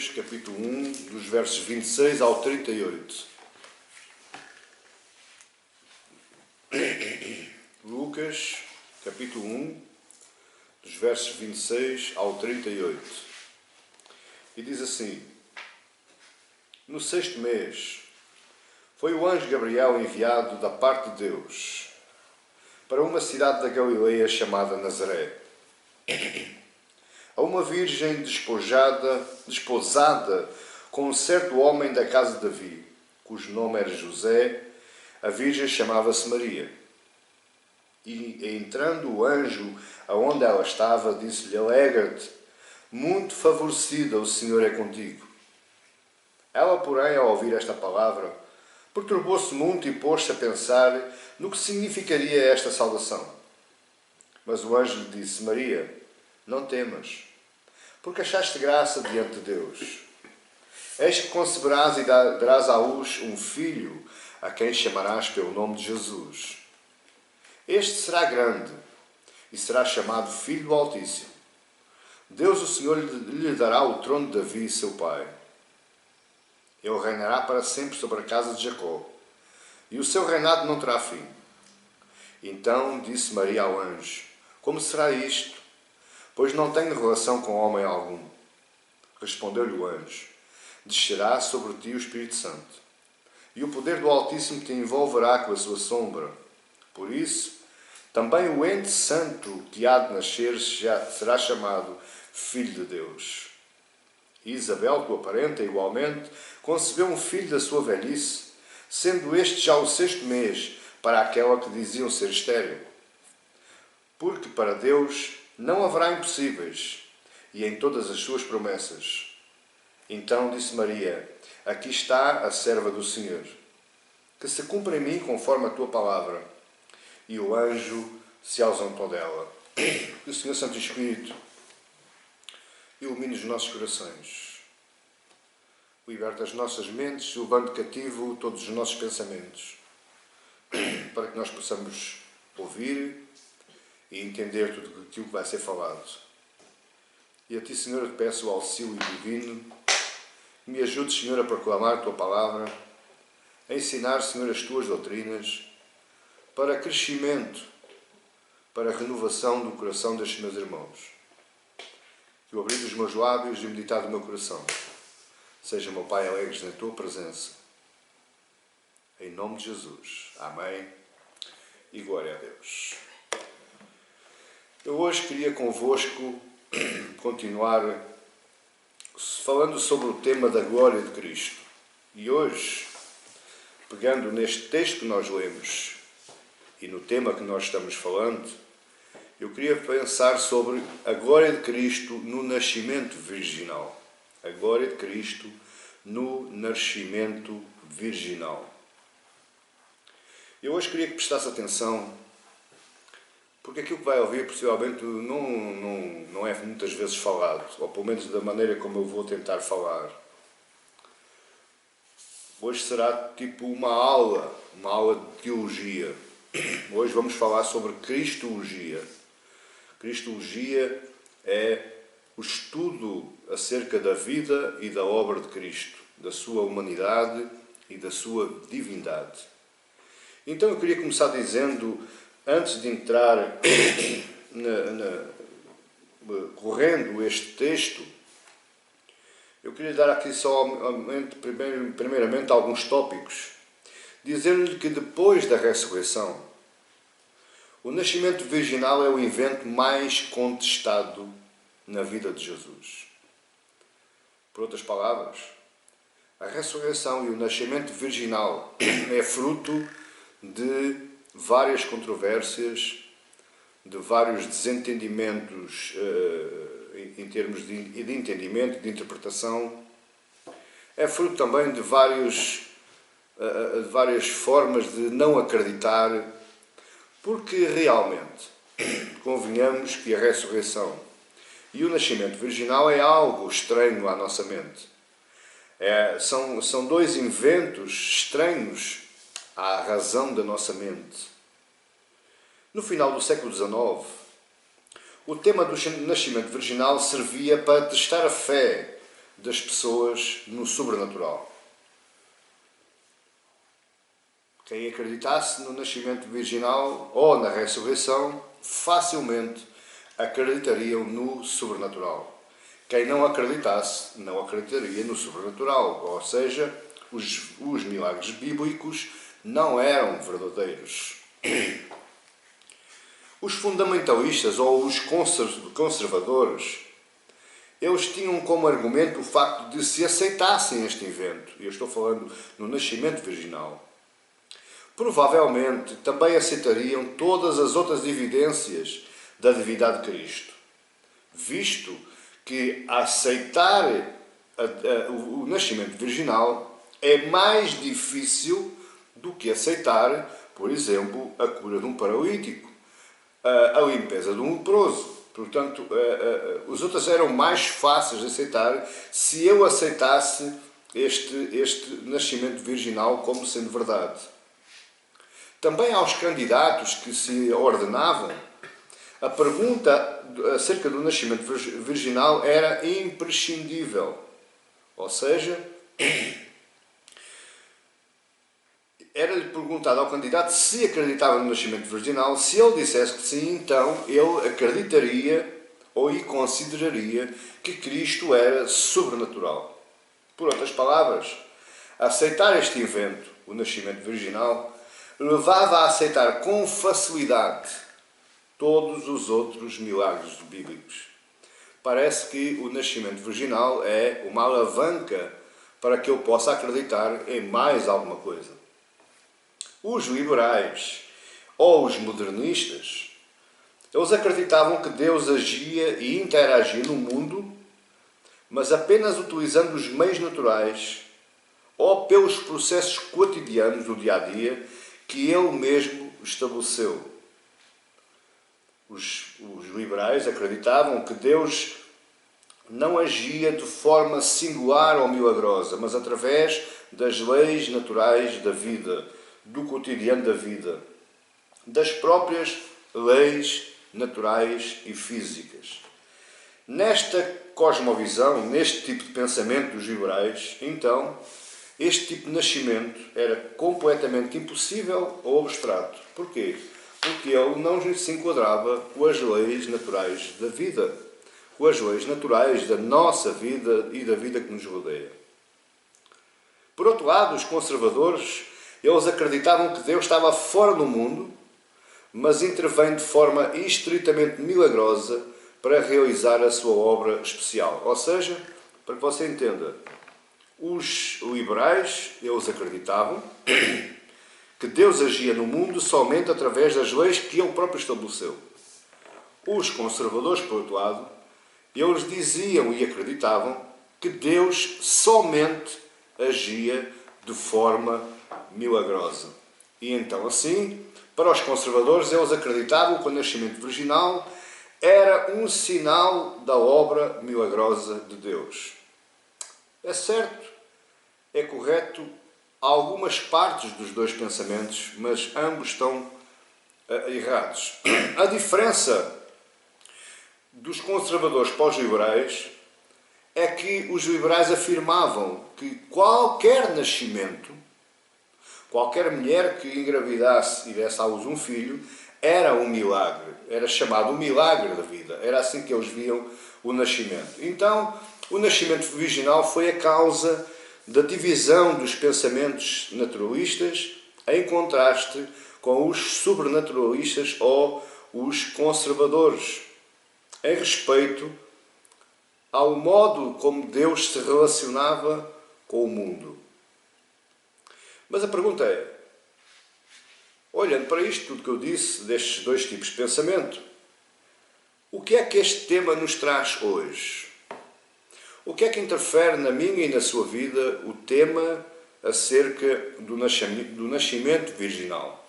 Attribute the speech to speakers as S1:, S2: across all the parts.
S1: Lucas, capítulo 1, dos versos 26 ao 38. Lucas, capítulo 1, dos versos 26 ao 38. E diz assim: No 6º mês, foi o anjo Gabriel enviado da parte de Deus para uma cidade da Galileia chamada Nazaré, a uma virgem desposada com um certo homem da casa de Davi, cujo nome era José. A virgem chamava-se Maria. E entrando o anjo aonde ela estava, disse-lhe: Alegra-te, muito favorecida, o Senhor é contigo. Ela, porém, ao ouvir esta palavra, perturbou-se muito e pôs-se a pensar no que significaria esta saudação. Mas o anjo lhe disse: Maria, não temas, porque achaste graça diante de Deus. Eis que conceberás e darás à luz um filho, a quem chamarás pelo nome de Jesus. Este será grande e será chamado Filho do Altíssimo. Deus, o Senhor, lhe dará o trono de Davi, seu pai. Ele reinará para sempre sobre a casa de Jacó, e o seu reinado não terá fim. Então disse Maria ao anjo: Como será isto? Pois não tenho relação com homem algum. Respondeu-lhe o anjo: Descerá sobre ti o Espírito Santo, e o poder do Altíssimo te envolverá com a sua sombra. Por isso, também o ente santo que há de nascer será chamado Filho de Deus. E Isabel, tua parenta, igualmente, concebeu um filho da sua velhice, sendo este já o 6º mês para aquela que diziam ser estéril. Porque para Deus não haverá impossíveis, e em todas as suas promessas. Então disse Maria: Aqui está a serva do Senhor, que se cumpra em mim conforme a tua palavra. E o anjo se ausentou dela. Que o Senhor Santo Espírito ilumine os nossos corações, liberte as nossas mentes, levando cativo todos os nossos pensamentos, para que nós possamos ouvir e entender tudo aquilo que vai ser falado. E a Ti, Senhor, eu te peço o auxílio divino. Me ajude, Senhor, a proclamar a Tua palavra, a ensinar, Senhor, as Tuas doutrinas, para crescimento, para a renovação do coração destes meus irmãos. Que o abrir dos meus lábios e o meditar do meu coração seja, meu Pai, alegres na Tua presença. Em nome de Jesus. Amém. E glória a Deus. Eu hoje queria convosco continuar falando sobre o tema da glória de Cristo. E hoje, pegando neste texto que nós lemos e no tema que nós estamos falando, eu queria pensar sobre a glória de Cristo no nascimento virginal. A glória de Cristo no nascimento virginal. Eu hoje queria que prestasse atenção, porque aquilo que vai ouvir possivelmente não é muitas vezes falado, ou pelo menos da maneira como eu vou tentar falar. Hoje será tipo uma aula de teologia. Hoje vamos falar sobre Cristologia. Cristologia é o estudo acerca da vida e da obra de Cristo, da sua humanidade e da sua divindade. Então eu queria começar dizendo, antes de entrar correndo este texto, eu queria dar aqui primeiramente alguns tópicos, dizendo-lhe que depois da ressurreição, o nascimento virginal é o evento mais contestado na vida de Jesus. Por outras palavras, a ressurreição e o nascimento virginal é fruto de várias controvérsias, de vários desentendimentos em termos de entendimento, de interpretação. É fruto também de várias formas de não acreditar, porque realmente convenhamos que a ressurreição e o nascimento virginal é algo estranho à nossa mente. São dois eventos estranhos à razão da nossa mente. No final do século XIX, o tema do nascimento virginal servia para testar a fé das pessoas no sobrenatural. Quem acreditasse no nascimento virginal ou na ressurreição, facilmente acreditariam no sobrenatural. Quem não acreditasse, não acreditaria no sobrenatural, ou seja, os milagres bíblicos não eram verdadeiros. Os fundamentalistas ou os conservadores, eles tinham como argumento o facto de se aceitassem este evento, e eu estou falando no nascimento virginal, provavelmente também aceitariam todas as outras evidências da divindade de Cristo, visto que aceitar o nascimento virginal é mais difícil do que aceitar, por exemplo, a cura de um paralítico, a limpeza de um leproso. Portanto, os outros eram mais fáceis de aceitar se eu aceitasse este nascimento virginal como sendo verdade. Também aos candidatos que se ordenavam, a pergunta acerca do nascimento virginal era imprescindível. Ou seja, era-lhe perguntado ao candidato se acreditava no nascimento virginal. Se ele dissesse que sim, então ele acreditaria ou consideraria que Cristo era sobrenatural. Por outras palavras, aceitar este evento, o nascimento virginal, levava a aceitar com facilidade todos os outros milagres bíblicos. Parece que o nascimento virginal é uma alavanca para que eu possa acreditar em mais alguma coisa. Os liberais ou os modernistas, eles acreditavam que Deus agia e interagia no mundo, mas apenas utilizando os meios naturais ou pelos processos cotidianos do dia-a-dia que Ele mesmo estabeleceu. Os liberais acreditavam que Deus não agia de forma singular ou milagrosa, mas através das leis naturais da vida, do cotidiano da vida, das próprias leis naturais e físicas. Nesta cosmovisão, neste tipo de pensamento dos liberais, então, este tipo de nascimento era completamente impossível ou abstrato. Porquê? Porque ele não se enquadrava com as leis naturais da vida, com as leis naturais da nossa vida e da vida que nos rodeia. Por outro lado, os conservadores, eles acreditavam que Deus estava fora do mundo, mas intervém de forma estritamente milagrosa para realizar a sua obra especial. Ou seja, para que você entenda, os liberais, eles acreditavam que Deus agia no mundo somente através das leis que Ele próprio estabeleceu. Os conservadores, por outro lado, eles diziam e acreditavam que Deus somente agia de forma milagrosa. E então, assim, para os conservadores, eles acreditavam que o nascimento virginal era um sinal da obra milagrosa de Deus. É certo, é correto algumas partes dos dois pensamentos, mas ambos estão errados. A diferença dos conservadores para os liberais é que os liberais afirmavam que qualquer nascimento, qualquer mulher que engravidasse e desse à luz um filho, era um milagre, era chamado o milagre da vida, era assim que eles viam o nascimento. Então, o nascimento virginal foi a causa da divisão dos pensamentos naturalistas em contraste com os sobrenaturalistas ou os conservadores, em respeito ao modo como Deus se relacionava com o mundo. Mas a pergunta é, olhando para isto tudo que eu disse, destes dois tipos de pensamento, o que é que este tema nos traz hoje? O que é que interfere na minha e na sua vida o tema acerca do nascimento virginal?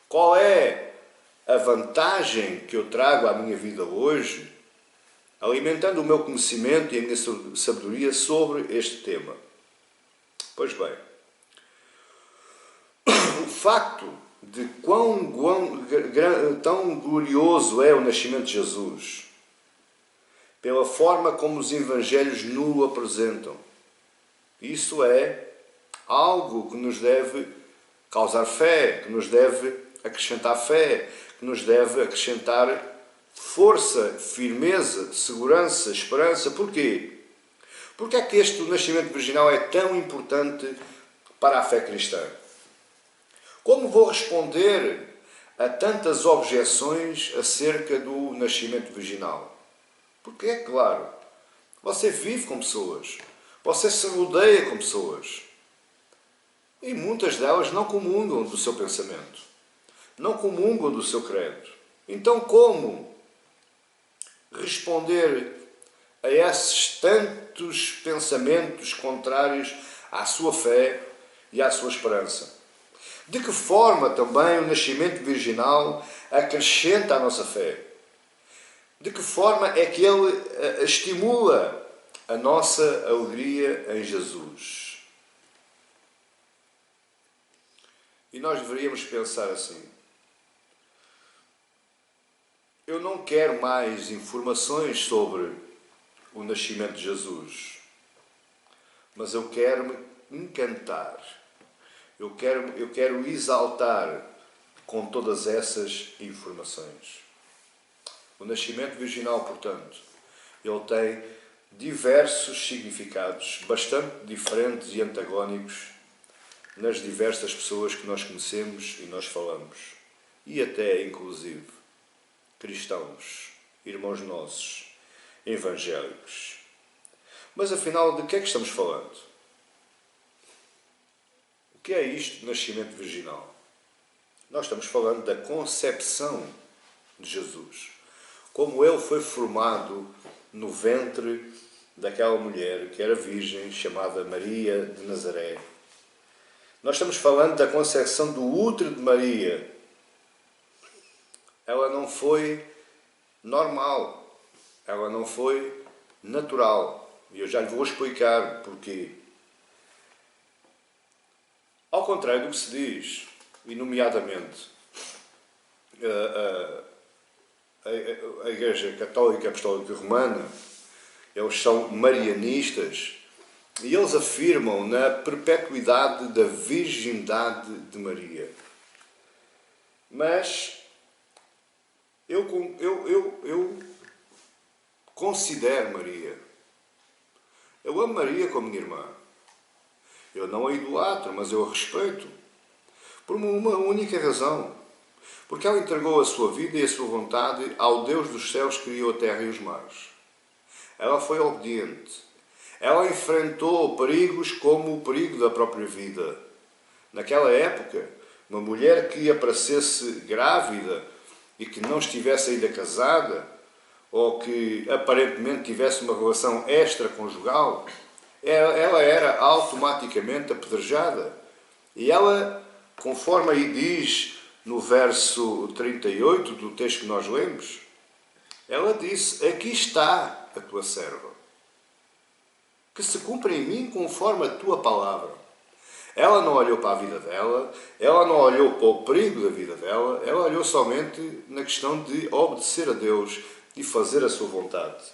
S1: Qual é a vantagem que eu trago à minha vida hoje, alimentando o meu conhecimento e a minha sabedoria sobre este tema? Pois bem, o facto de tão glorioso é o nascimento de Jesus pela forma como os evangelhos nos o apresentam. Isso é algo que nos deve causar fé, que nos deve acrescentar fé, que nos deve acrescentar força, firmeza, segurança, esperança. Porquê? Porque é que este nascimento virginal é tão importante para a fé cristã? Como vou responder a tantas objeções acerca do nascimento virginal? Porque é claro, você vive com pessoas, você se rodeia com pessoas, e muitas delas não comungam do seu pensamento, não comungam do seu credo. Então como responder a esses tantos pensamentos contrários à sua fé e à sua esperança? De que forma também o nascimento virginal acrescenta a nossa fé? De que forma é que ele estimula a nossa alegria em Jesus? E nós deveríamos pensar assim: eu não quero mais informações sobre o nascimento de Jesus, mas eu quero me encantar, eu quero exaltar com todas essas informações. O nascimento virginal, portanto, ele tem diversos significados, bastante diferentes e antagónicos nas diversas pessoas que nós conhecemos e nós falamos. E até, inclusive, cristãos, irmãos nossos, evangélicos. Mas, afinal, de que é que estamos falando? O que é isto de nascimento virginal? Nós estamos falando da concepção de Jesus. Como ele foi formado no ventre daquela mulher que era virgem, chamada Maria de Nazaré. Nós estamos falando da concepção do útero de Maria. Ela não foi normal, ela não foi natural. E eu já lhe vou explicar porquê. Ao contrário do que se diz, e nomeadamente a Igreja Católica Apostólica Romana, eles são marianistas e eles afirmam na perpetuidade da virgindade de Maria. Mas eu considero Maria. Eu amo Maria como minha irmã. Eu não a idolatro, mas eu a respeito. Por uma única razão. Porque ela entregou a sua vida e a sua vontade ao Deus dos céus que criou a terra e os mares. Ela foi obediente. Ela enfrentou perigos como o perigo da própria vida. Naquela época, uma mulher que aparecesse grávida e que não estivesse ainda casada, ou que aparentemente tivesse uma relação extraconjugal, ela era automaticamente apedrejada. E ela, conforme aí diz no verso 38 do texto que nós lemos, ela disse: aqui está a tua serva, que se cumpra em mim conforme a tua palavra. Ela não olhou para a vida dela, ela não olhou para o perigo da vida dela, ela olhou somente na questão de obedecer a Deus e fazer a sua vontade.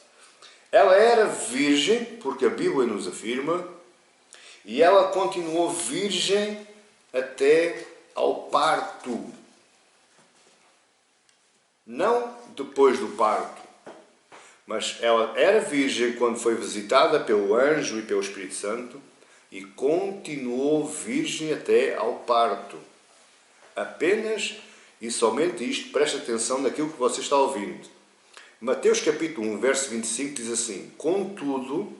S1: Ela era virgem, porque a Bíblia nos afirma, e ela continuou virgem até ao parto. Não depois do parto, mas ela era virgem quando foi visitada pelo anjo e pelo Espírito Santo e continuou virgem até ao parto. Apenas e somente isto, preste atenção naquilo que você está ouvindo. Mateus capítulo 1, verso 25 diz assim: contudo,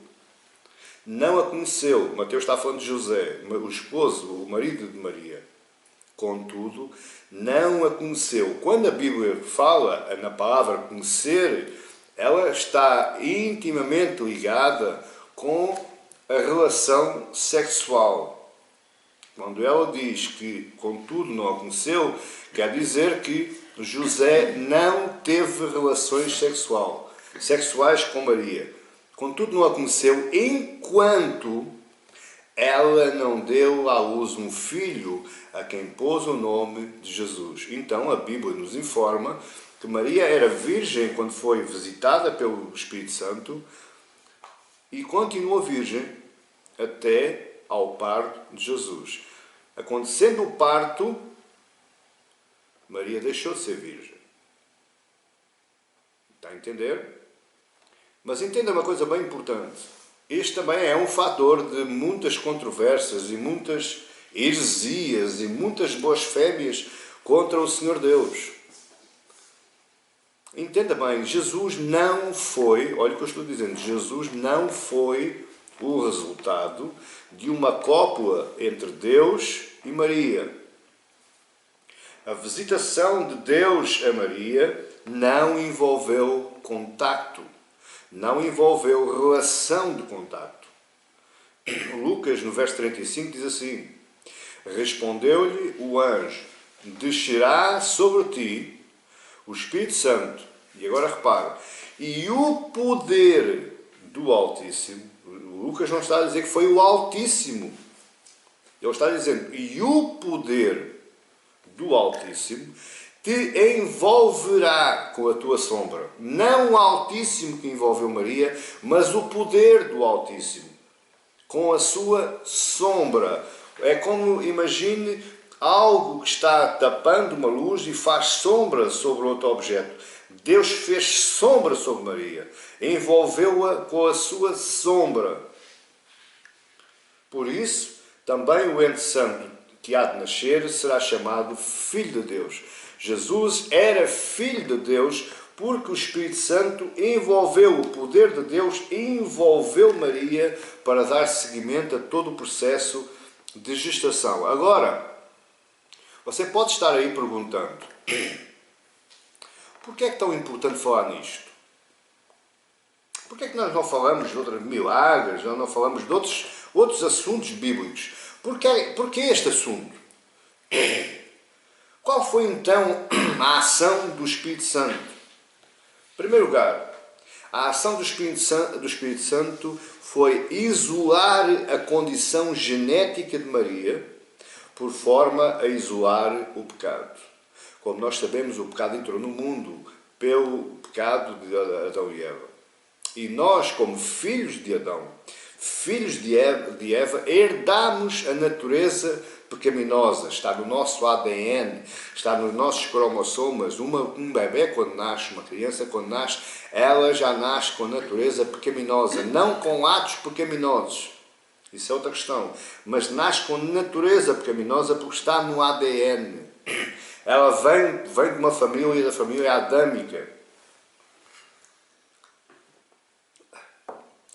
S1: não a conheceu. Mateus está falando de José, o esposo, o marido de Maria. Contudo, não a conheceu. Quando a Bíblia fala na palavra conhecer, ela está intimamente ligada com a relação sexual. Quando ela diz que, contudo, não a conheceu, quer dizer que José não teve relações sexuais com Maria. Contudo, não a conheceu enquanto ela não deu à luz um filho a quem pôs o nome de Jesus. Então, a Bíblia nos informa que Maria era virgem quando foi visitada pelo Espírito Santo e continua virgem até ao parto de Jesus. Acontecendo o parto, Maria deixou de ser virgem. Está a entender? Mas entenda uma coisa bem importante. Este também é um fator de muitas controvérsias e muitas heresias e muitas blasfémias contra o Senhor Deus. Entenda bem, Jesus não foi, olha o que eu estou dizendo, Jesus não foi o resultado de uma cópula entre Deus e Maria. A visitação de Deus a Maria não envolveu contacto, não envolveu relação de contacto. Lucas, no verso 35, diz assim: respondeu-lhe o anjo: descerá sobre ti o Espírito Santo, e agora repara, e o poder do Altíssimo. Lucas não está a dizer que foi o Altíssimo, ele está dizendo, e o poder do Altíssimo te envolverá com a tua sombra. Não o Altíssimo que envolveu Maria, mas o poder do Altíssimo, com a sua sombra. É como, imagine, algo que está tapando uma luz e faz sombra sobre outro objeto. Deus fez sombra sobre Maria, envolveu-a com a sua sombra. Por isso, também o ente santo que há de nascer será chamado Filho de Deus. Jesus era Filho de Deus porque o Espírito Santo envolveu, o poder de Deus envolveu Maria para dar seguimento a todo o processo de gestação. Agora, você pode estar aí perguntando: porquê é que é tão importante falar nisto? Porquê é que nós não falamos de outros milagres, não falamos de outros assuntos bíblicos? Porquê este assunto? Qual foi então a ação do Espírito Santo? Em primeiro lugar, a ação do Espírito Santo foi isolar a condição genética de Maria, por forma a isolar o pecado. Como nós sabemos, o pecado entrou no mundo pelo pecado de Adão e Eva. E nós, como filhos de Adão, filhos de Eva, herdamos a natureza pecaminosa. Está no nosso ADN, está nos nossos cromossomas. Um bebê, quando nasce, uma criança, quando nasce, ela já nasce com a natureza pecaminosa, não com atos pecaminosos. Isso é outra questão. Mas nasce com natureza pecaminosa porque está no ADN. Ela vem de uma família, da família adâmica.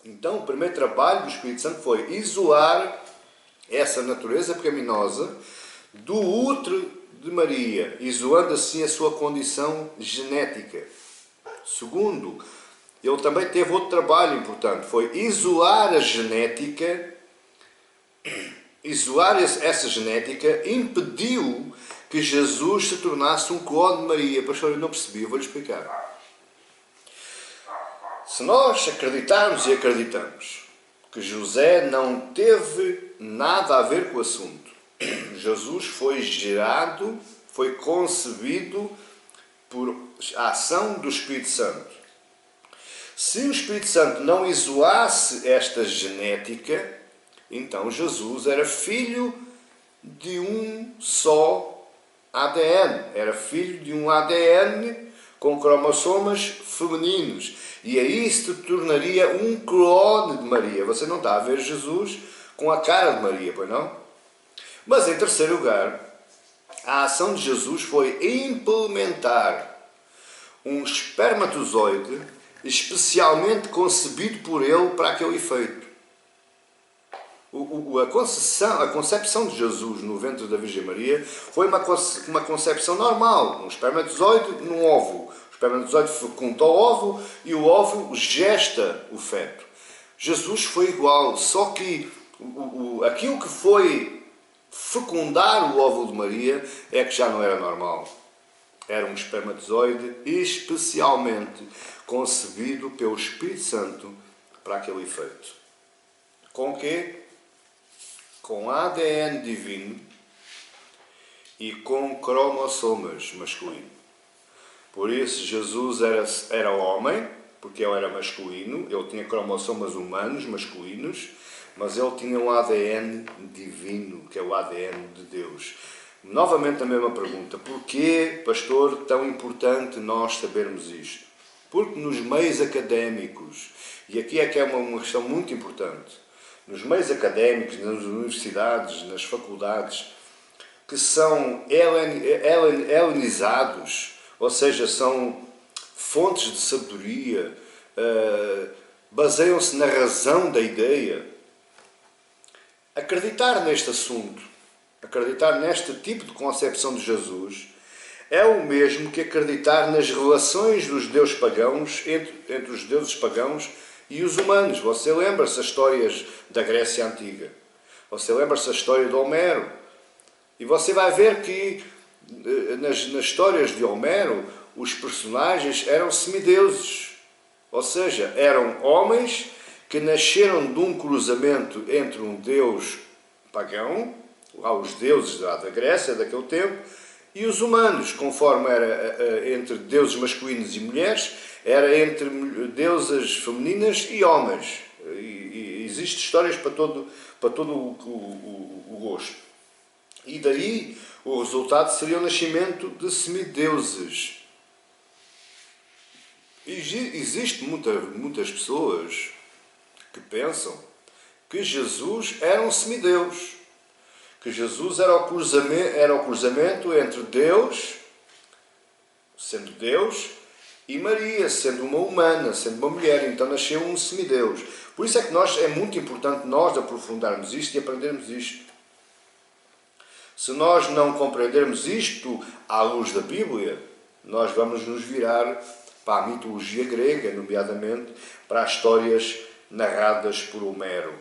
S1: Então, o primeiro trabalho do Espírito Santo foi isolar essa natureza pecaminosa do útero de Maria, isolando assim a sua condição genética. Segundo, ele também teve outro trabalho importante, foi isolar a genética. Isolar essa genética impediu que Jesus se tornasse um clone de Maria. Pastor, eu não percebi, eu vou-lhe explicar. Se nós acreditarmos e acreditamos que José não teve nada a ver com o assunto, Jesus foi gerado, foi concebido por ação do Espírito Santo. Se o Espírito Santo não isolasse esta genética, então Jesus era filho de um só ADN. Era filho de um ADN com cromossomas femininos. E aí se tornaria um clone de Maria. Você não está a ver Jesus com a cara de Maria, pois não? Mas em terceiro lugar, a ação de Jesus foi implementar um espermatozoide especialmente concebido por ele para aquele efeito. A concepção de Jesus no ventre da Virgem Maria foi uma concepção normal, um espermatozoide num óvulo. O espermatozoide fecunda o óvulo e o óvulo gesta o feto. Jesus foi igual, só que aquilo que foi fecundar o óvulo de Maria é que já não era normal. Era um espermatozoide especialmente concebido pelo Espírito Santo para aquele efeito. Com o quê? Com ADN divino e com cromossomas masculinos. Por isso Jesus era homem, porque ele era masculino, ele tinha cromossomas humanos, masculinos, mas ele tinha um ADN divino, que é o ADN de Deus. Novamente a mesma pergunta: porquê, pastor, tão importante nós sabermos isto? Porque nos meios académicos, e aqui é que é uma questão muito importante, nos meios académicos, nas universidades, nas faculdades, que são helenizados, ou seja, são fontes de sabedoria, baseiam-se na razão da ideia. Acreditar neste assunto, acreditar neste tipo de concepção de Jesus, é o mesmo que acreditar nas relações dos deuses pagãos, entre os deuses pagãos e os humanos. Você lembra-se das histórias da Grécia Antiga? Você lembra-se da história de Homero? E você vai ver que nas histórias de Homero, os personagens eram semideuses. Ou seja, eram homens que nasceram de um cruzamento entre um deus pagão, lá os deuses da Grécia daquele tempo, e os humanos, conforme era entre deuses masculinos e mulheres, era entre deusas femininas e homens. E existem histórias para todo o gosto. E daí o resultado seria o nascimento de semideuses. Existem muitas pessoas que pensam que Jesus era um semideus, que Jesus era o cruzamento entre Deus, sendo Deus, e Maria, sendo uma humana, sendo uma mulher. Então nasceu um semideus. Por isso é que é muito importante nós aprofundarmos isto e aprendermos isto. Se nós não compreendermos isto à luz da Bíblia, nós vamos nos virar para a mitologia grega, nomeadamente para as histórias narradas por Homero.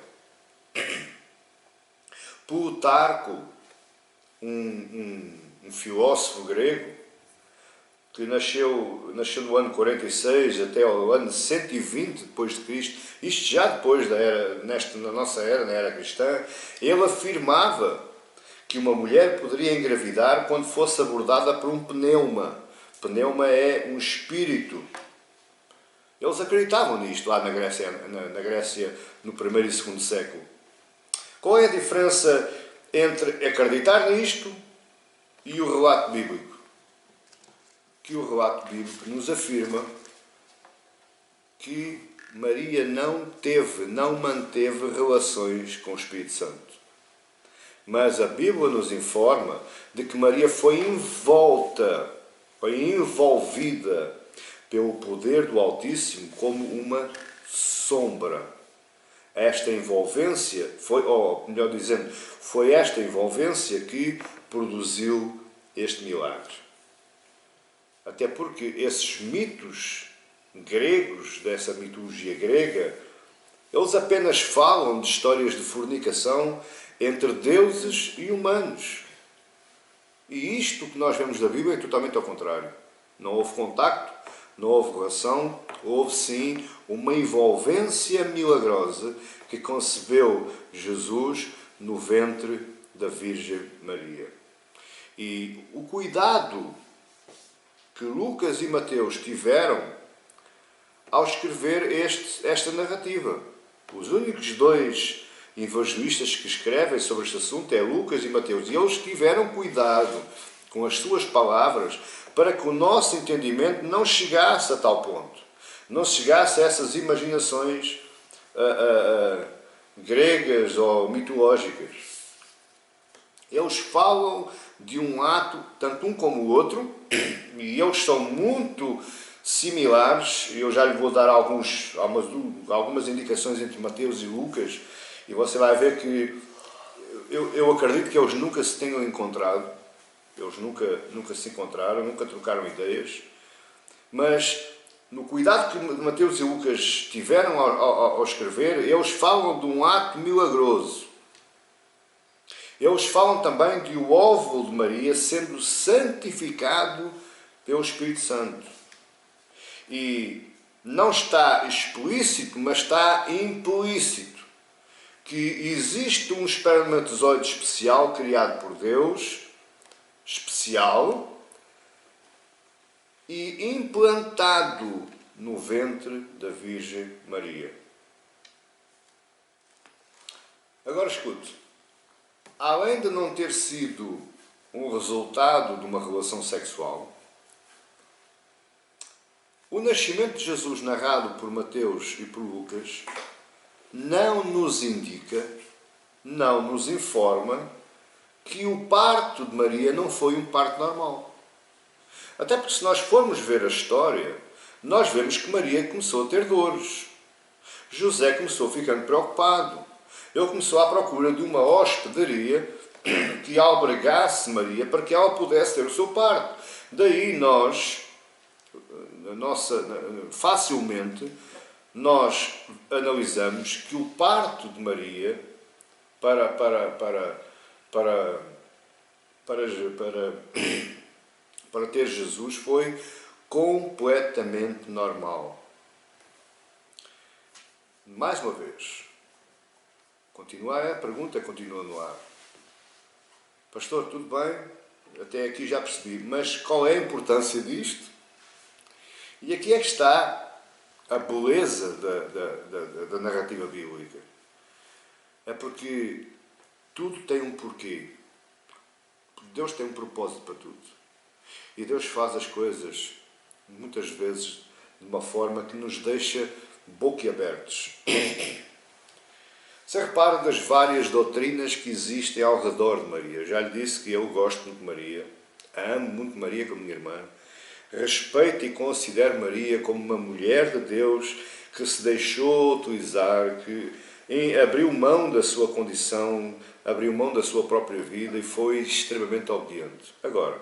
S1: Plutarco, um filósofo grego, que nasceu no ano 46 até o ano 120 depois de Cristo, isto já depois da era, na nossa era, na era cristã, ele afirmava que uma mulher poderia engravidar quando fosse abordada por um pneuma. Pneuma é um espírito. Eles acreditavam nisto lá na Grécia no 1º e 2º século. Qual é a diferença entre acreditar nisto e o relato bíblico? Que o relato bíblico nos afirma que Maria não manteve relações com o Espírito Santo. Mas a Bíblia nos informa de que Maria foi envolvida pelo poder do Altíssimo como uma sombra. Esta envolvência foi esta envolvência que produziu este milagre. Até porque esses mitos gregos, dessa mitologia grega, eles apenas falam de histórias de fornicação entre deuses e humanos. E isto que nós vemos da Bíblia é totalmente ao contrário. Não houve contacto, não houve relação, houve sim uma envolvência milagrosa que concebeu Jesus no ventre da Virgem Maria. E o cuidado que Lucas e Mateus tiveram ao escrever esta narrativa. Os únicos dois evangelistas que escrevem sobre este assunto é Lucas e Mateus, e eles tiveram cuidado com as suas palavras para que o nosso entendimento não chegasse a tal ponto, não chegasse a essas imaginações gregas ou mitológicas. Eles falam de um ato, tanto um como o outro, e eles são muito similares. Eu já lhe vou dar algumas indicações entre Mateus e Lucas, e você vai ver que eu acredito que eles nunca se tenham encontrado, eles nunca se encontraram, nunca trocaram ideias, mas no cuidado que Mateus e Lucas tiveram ao escrever, eles falam de um ato milagroso. Eles falam também de o óvulo de Maria sendo santificado pelo Espírito Santo. E não está explícito, mas está implícito que existe um espermatozoide especial criado por Deus, especial, e implantado no ventre da Virgem Maria. Agora escute, além de não ter sido um resultado de uma relação sexual, o nascimento de Jesus narrado por Mateus e por Lucas não nos indica, não nos informa que o parto de Maria não foi um parto normal. Até porque se nós formos ver a história, nós vemos que Maria começou a ter dores. José começou ficando preocupado. Ele começou à procura de uma hospedaria que albergasse Maria para que ela pudesse ter o seu parto. Daí facilmente, nós analisamos que o parto de Maria para ter Jesus foi completamente normal. Mais uma vez, a pergunta continua no ar. Pastor, tudo bem? Até aqui já percebi, mas qual é a importância disto? E aqui é que está a beleza da narrativa bíblica. É porque tudo tem um porquê. Deus tem um propósito para tudo. E Deus faz as coisas, muitas vezes, de uma forma que nos deixa boquiabertos. Você repara das várias doutrinas que existem ao redor de Maria. Já lhe disse que eu gosto muito de Maria, amo muito Maria como minha irmã, respeito e considero Maria como uma mulher de Deus que se deixou utilizar, que abriu mão da sua condição, abriu mão da sua própria vida e foi extremamente obediente. Agora,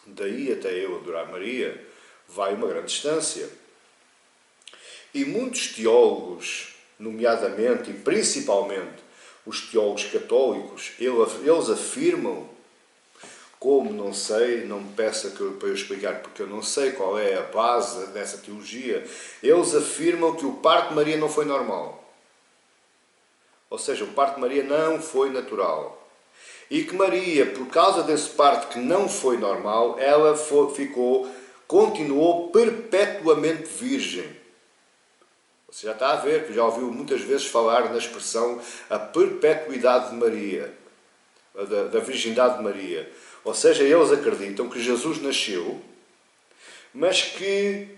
S1: daí até eu adorar Maria, vai uma grande distância. E muitos teólogos, nomeadamente e principalmente os teólogos católicos, eles afirmam, como não sei, não me peça para eu explicar porque eu não sei qual é a base dessa teologia, eles afirmam que o parto de Maria não foi normal. Ou seja, o parto de Maria não foi natural. E que Maria, por causa desse parto que não foi normal, ela continuou perpetuamente virgem. Você já está a ver, que já ouviu muitas vezes falar na expressão a perpetuidade de Maria, da virgindade de Maria. Ou seja, eles acreditam que Jesus nasceu, mas que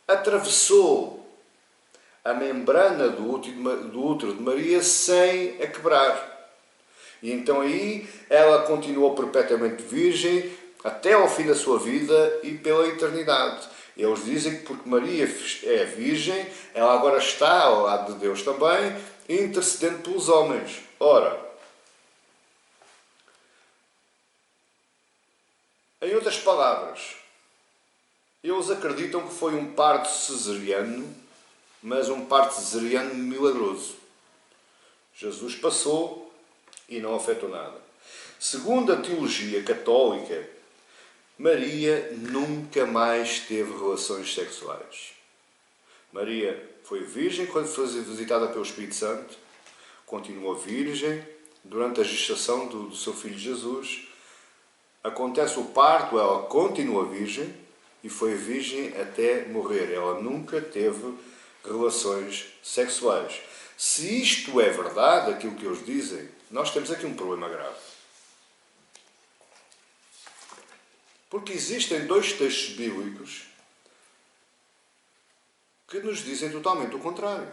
S1: atravessou a membrana do útero de Maria sem a quebrar. E então aí ela continuou perpetuamente virgem até ao fim da sua vida e pela eternidade. Eles dizem que porque Maria é virgem, ela agora está ao lado de Deus também, intercedendo pelos homens. Ora, em outras palavras, eles acreditam que foi um parto cesariano, mas um parto cesariano milagroso. Jesus passou e não afetou nada. Segundo a teologia católica, Maria nunca mais teve relações sexuais. Maria foi virgem quando foi visitada pelo Espírito Santo, continuou virgem durante a gestação do seu filho Jesus. Acontece o parto, ela continua virgem e foi virgem até morrer. Ela nunca teve relações sexuais. Se isto é verdade, aquilo que eles dizem, nós temos aqui um problema grave. Porque existem dois textos bíblicos que nos dizem totalmente o contrário.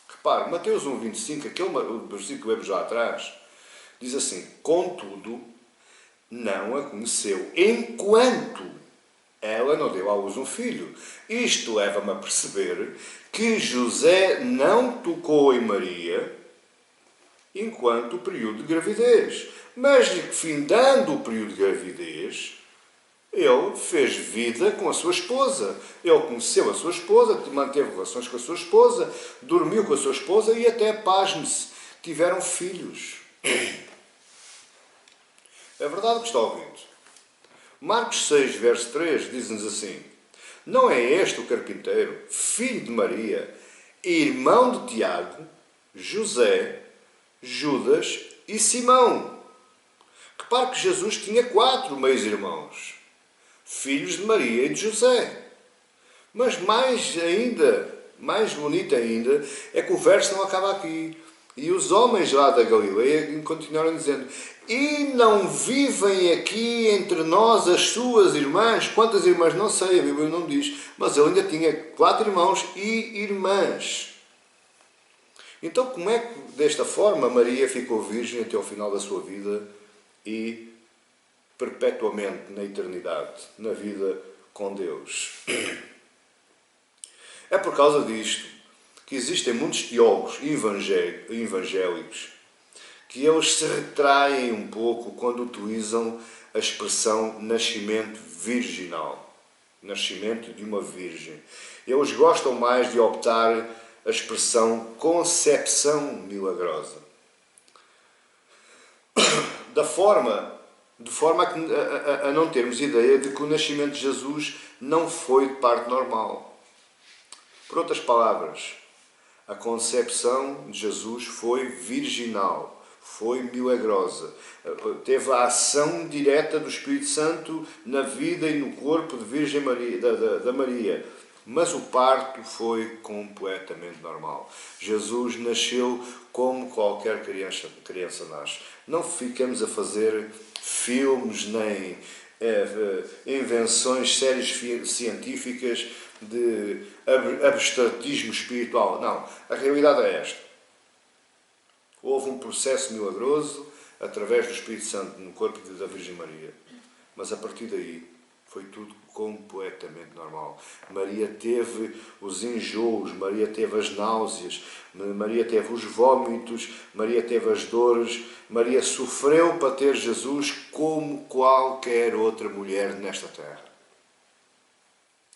S1: Repare, Mateus 1,25, aquele versículo que lemos lá atrás, diz assim: contudo, não a conheceu enquanto ela não deu à luz um filho. Isto leva-me a perceber que José não tocou em Maria enquanto o período de gravidez. Mas, findando o período de gravidez, ele fez vida com a sua esposa. Ele conheceu a sua esposa, manteve relações com a sua esposa, dormiu com a sua esposa e até, pasme-se, tiveram filhos. É verdade o que está ouvindo. Marcos 6, verso 3, diz-nos assim: não é este o carpinteiro, filho de Maria, irmão de Tiago, José, Judas e Simão? Repare que Jesus tinha 4 meios-irmãos. filhos de Maria e de José. Mas mais bonito ainda, é que o verso não acaba aqui. E os homens lá da Galileia continuaram dizendo: e não vivem aqui entre nós as suas irmãs? Quantas irmãs? Não sei, a Bíblia não diz. Mas ele ainda tinha 4 irmãos e irmãs. Então, como é que, desta forma, Maria ficou virgem até ao final da sua vida e perpetuamente na eternidade, na vida com Deus? É por causa disto que existem muitos teólogos evangélicos que eles se retraem um pouco quando utilizam a expressão nascimento virginal, nascimento de uma virgem. Eles gostam mais de optar a expressão concepção milagrosa. De forma a não termos ideia de que o nascimento de Jesus não foi de parto normal. Por outras palavras, a concepção de Jesus foi virginal, foi milagrosa. Teve a ação direta do Espírito Santo na vida e no corpo de Virgem Maria, da Maria. Mas o parto foi completamente normal. Jesus nasceu como qualquer criança nasce. Não ficamos a fazer filmes nem invenções, séries científicas de abstratismo espiritual. Não, a realidade é esta. Houve um processo milagroso através do Espírito Santo no corpo da Virgem Maria. Mas a partir daí foi tudo completamente normal. Maria teve os enjoos, Maria teve as náuseas, Maria teve os vômitos, Maria teve as dores, Maria sofreu para ter Jesus como qualquer outra mulher nesta terra.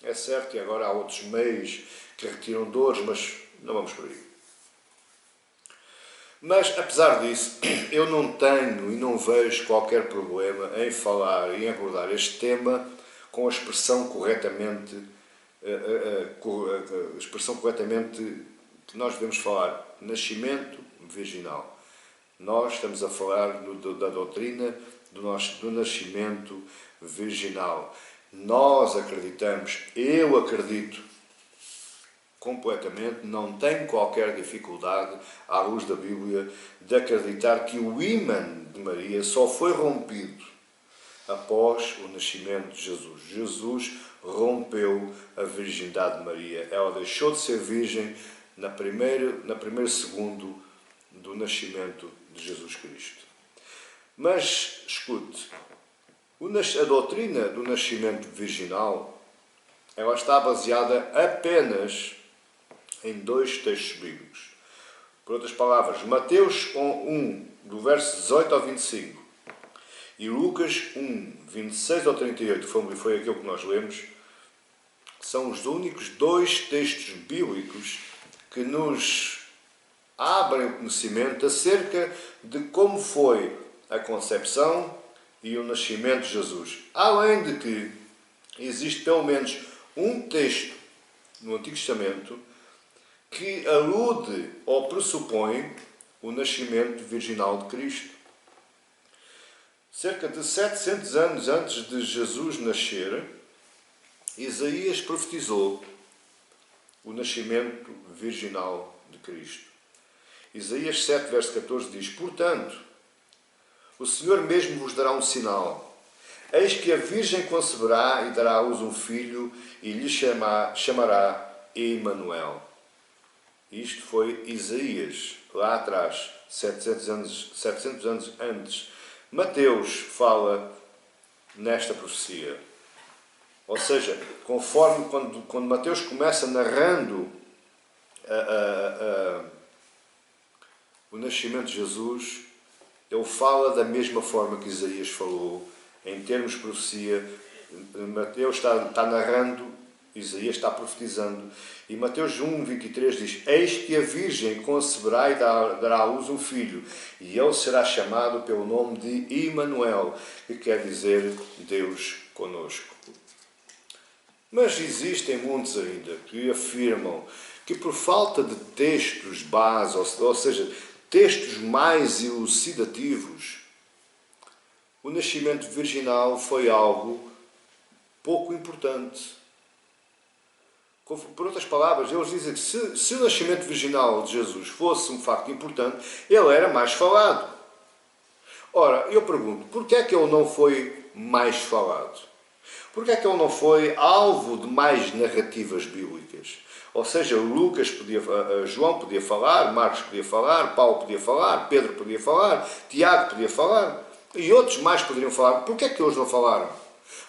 S1: É certo que agora há outros meios que retiram dores, mas não vamos por aí. Mas, apesar disso, eu não tenho e não vejo qualquer problema em falar e em abordar este tema com a expressão corretamente que nós devemos falar, nascimento virginal. Nós estamos a falar da doutrina do nascimento virginal. Nós acreditamos, eu acredito completamente, não tenho qualquer dificuldade, à luz da Bíblia, de acreditar que o ímã de Maria só foi rompido após o nascimento de Jesus. Jesus rompeu a virgindade de Maria. Ela deixou de ser virgem na primeiro segundo do nascimento de Jesus Cristo. Mas, escute, a doutrina do nascimento virginal, ela está baseada apenas em 2 textos bíblicos. Por outras palavras, Mateus 1, do verso 18 ao 25, e Lucas 1, 26 ao 38, foi aquilo que nós lemos, são os únicos 2 textos bíblicos que nos abrem o conhecimento acerca de como foi a concepção e o nascimento de Jesus. Além de que existe pelo menos um texto no Antigo Testamento que alude ou pressupõe o nascimento virginal de Cristo. Cerca de 700 anos antes de Jesus nascer, Isaías profetizou o nascimento virginal de Cristo. Isaías 7, verso 14 diz: portanto, o Senhor mesmo vos dará um sinal. Eis que a Virgem conceberá e dará à luz um filho e lhe chamará Emanuel. Isto foi Isaías, lá atrás, 700 anos antes. Mateus fala nesta profecia. Ou seja, conforme quando Mateus começa narrando o nascimento de Jesus, ele fala da mesma forma que Isaías falou, em termos de profecia. Mateus está narrando, Isaías está profetizando. E Mateus 1, 23 diz: eis que a Virgem conceberá e dará à luz um filho, e ele será chamado pelo nome de Emanuel, que quer dizer Deus conosco. Mas existem muitos ainda que afirmam que por falta de textos base, ou seja, textos mais elucidativos, o nascimento virginal foi algo pouco importante. Por outras palavras, eles dizem que se o nascimento virginal de Jesus fosse um facto importante, ele era mais falado. Ora, eu pergunto, porquê é que ele não foi mais falado? Porquê é que ele não foi alvo de mais narrativas bíblicas? Ou seja, João podia falar, Marcos podia falar, Paulo podia falar, Pedro podia falar, Tiago podia falar e outros mais poderiam falar. Porquê é que eles não falaram?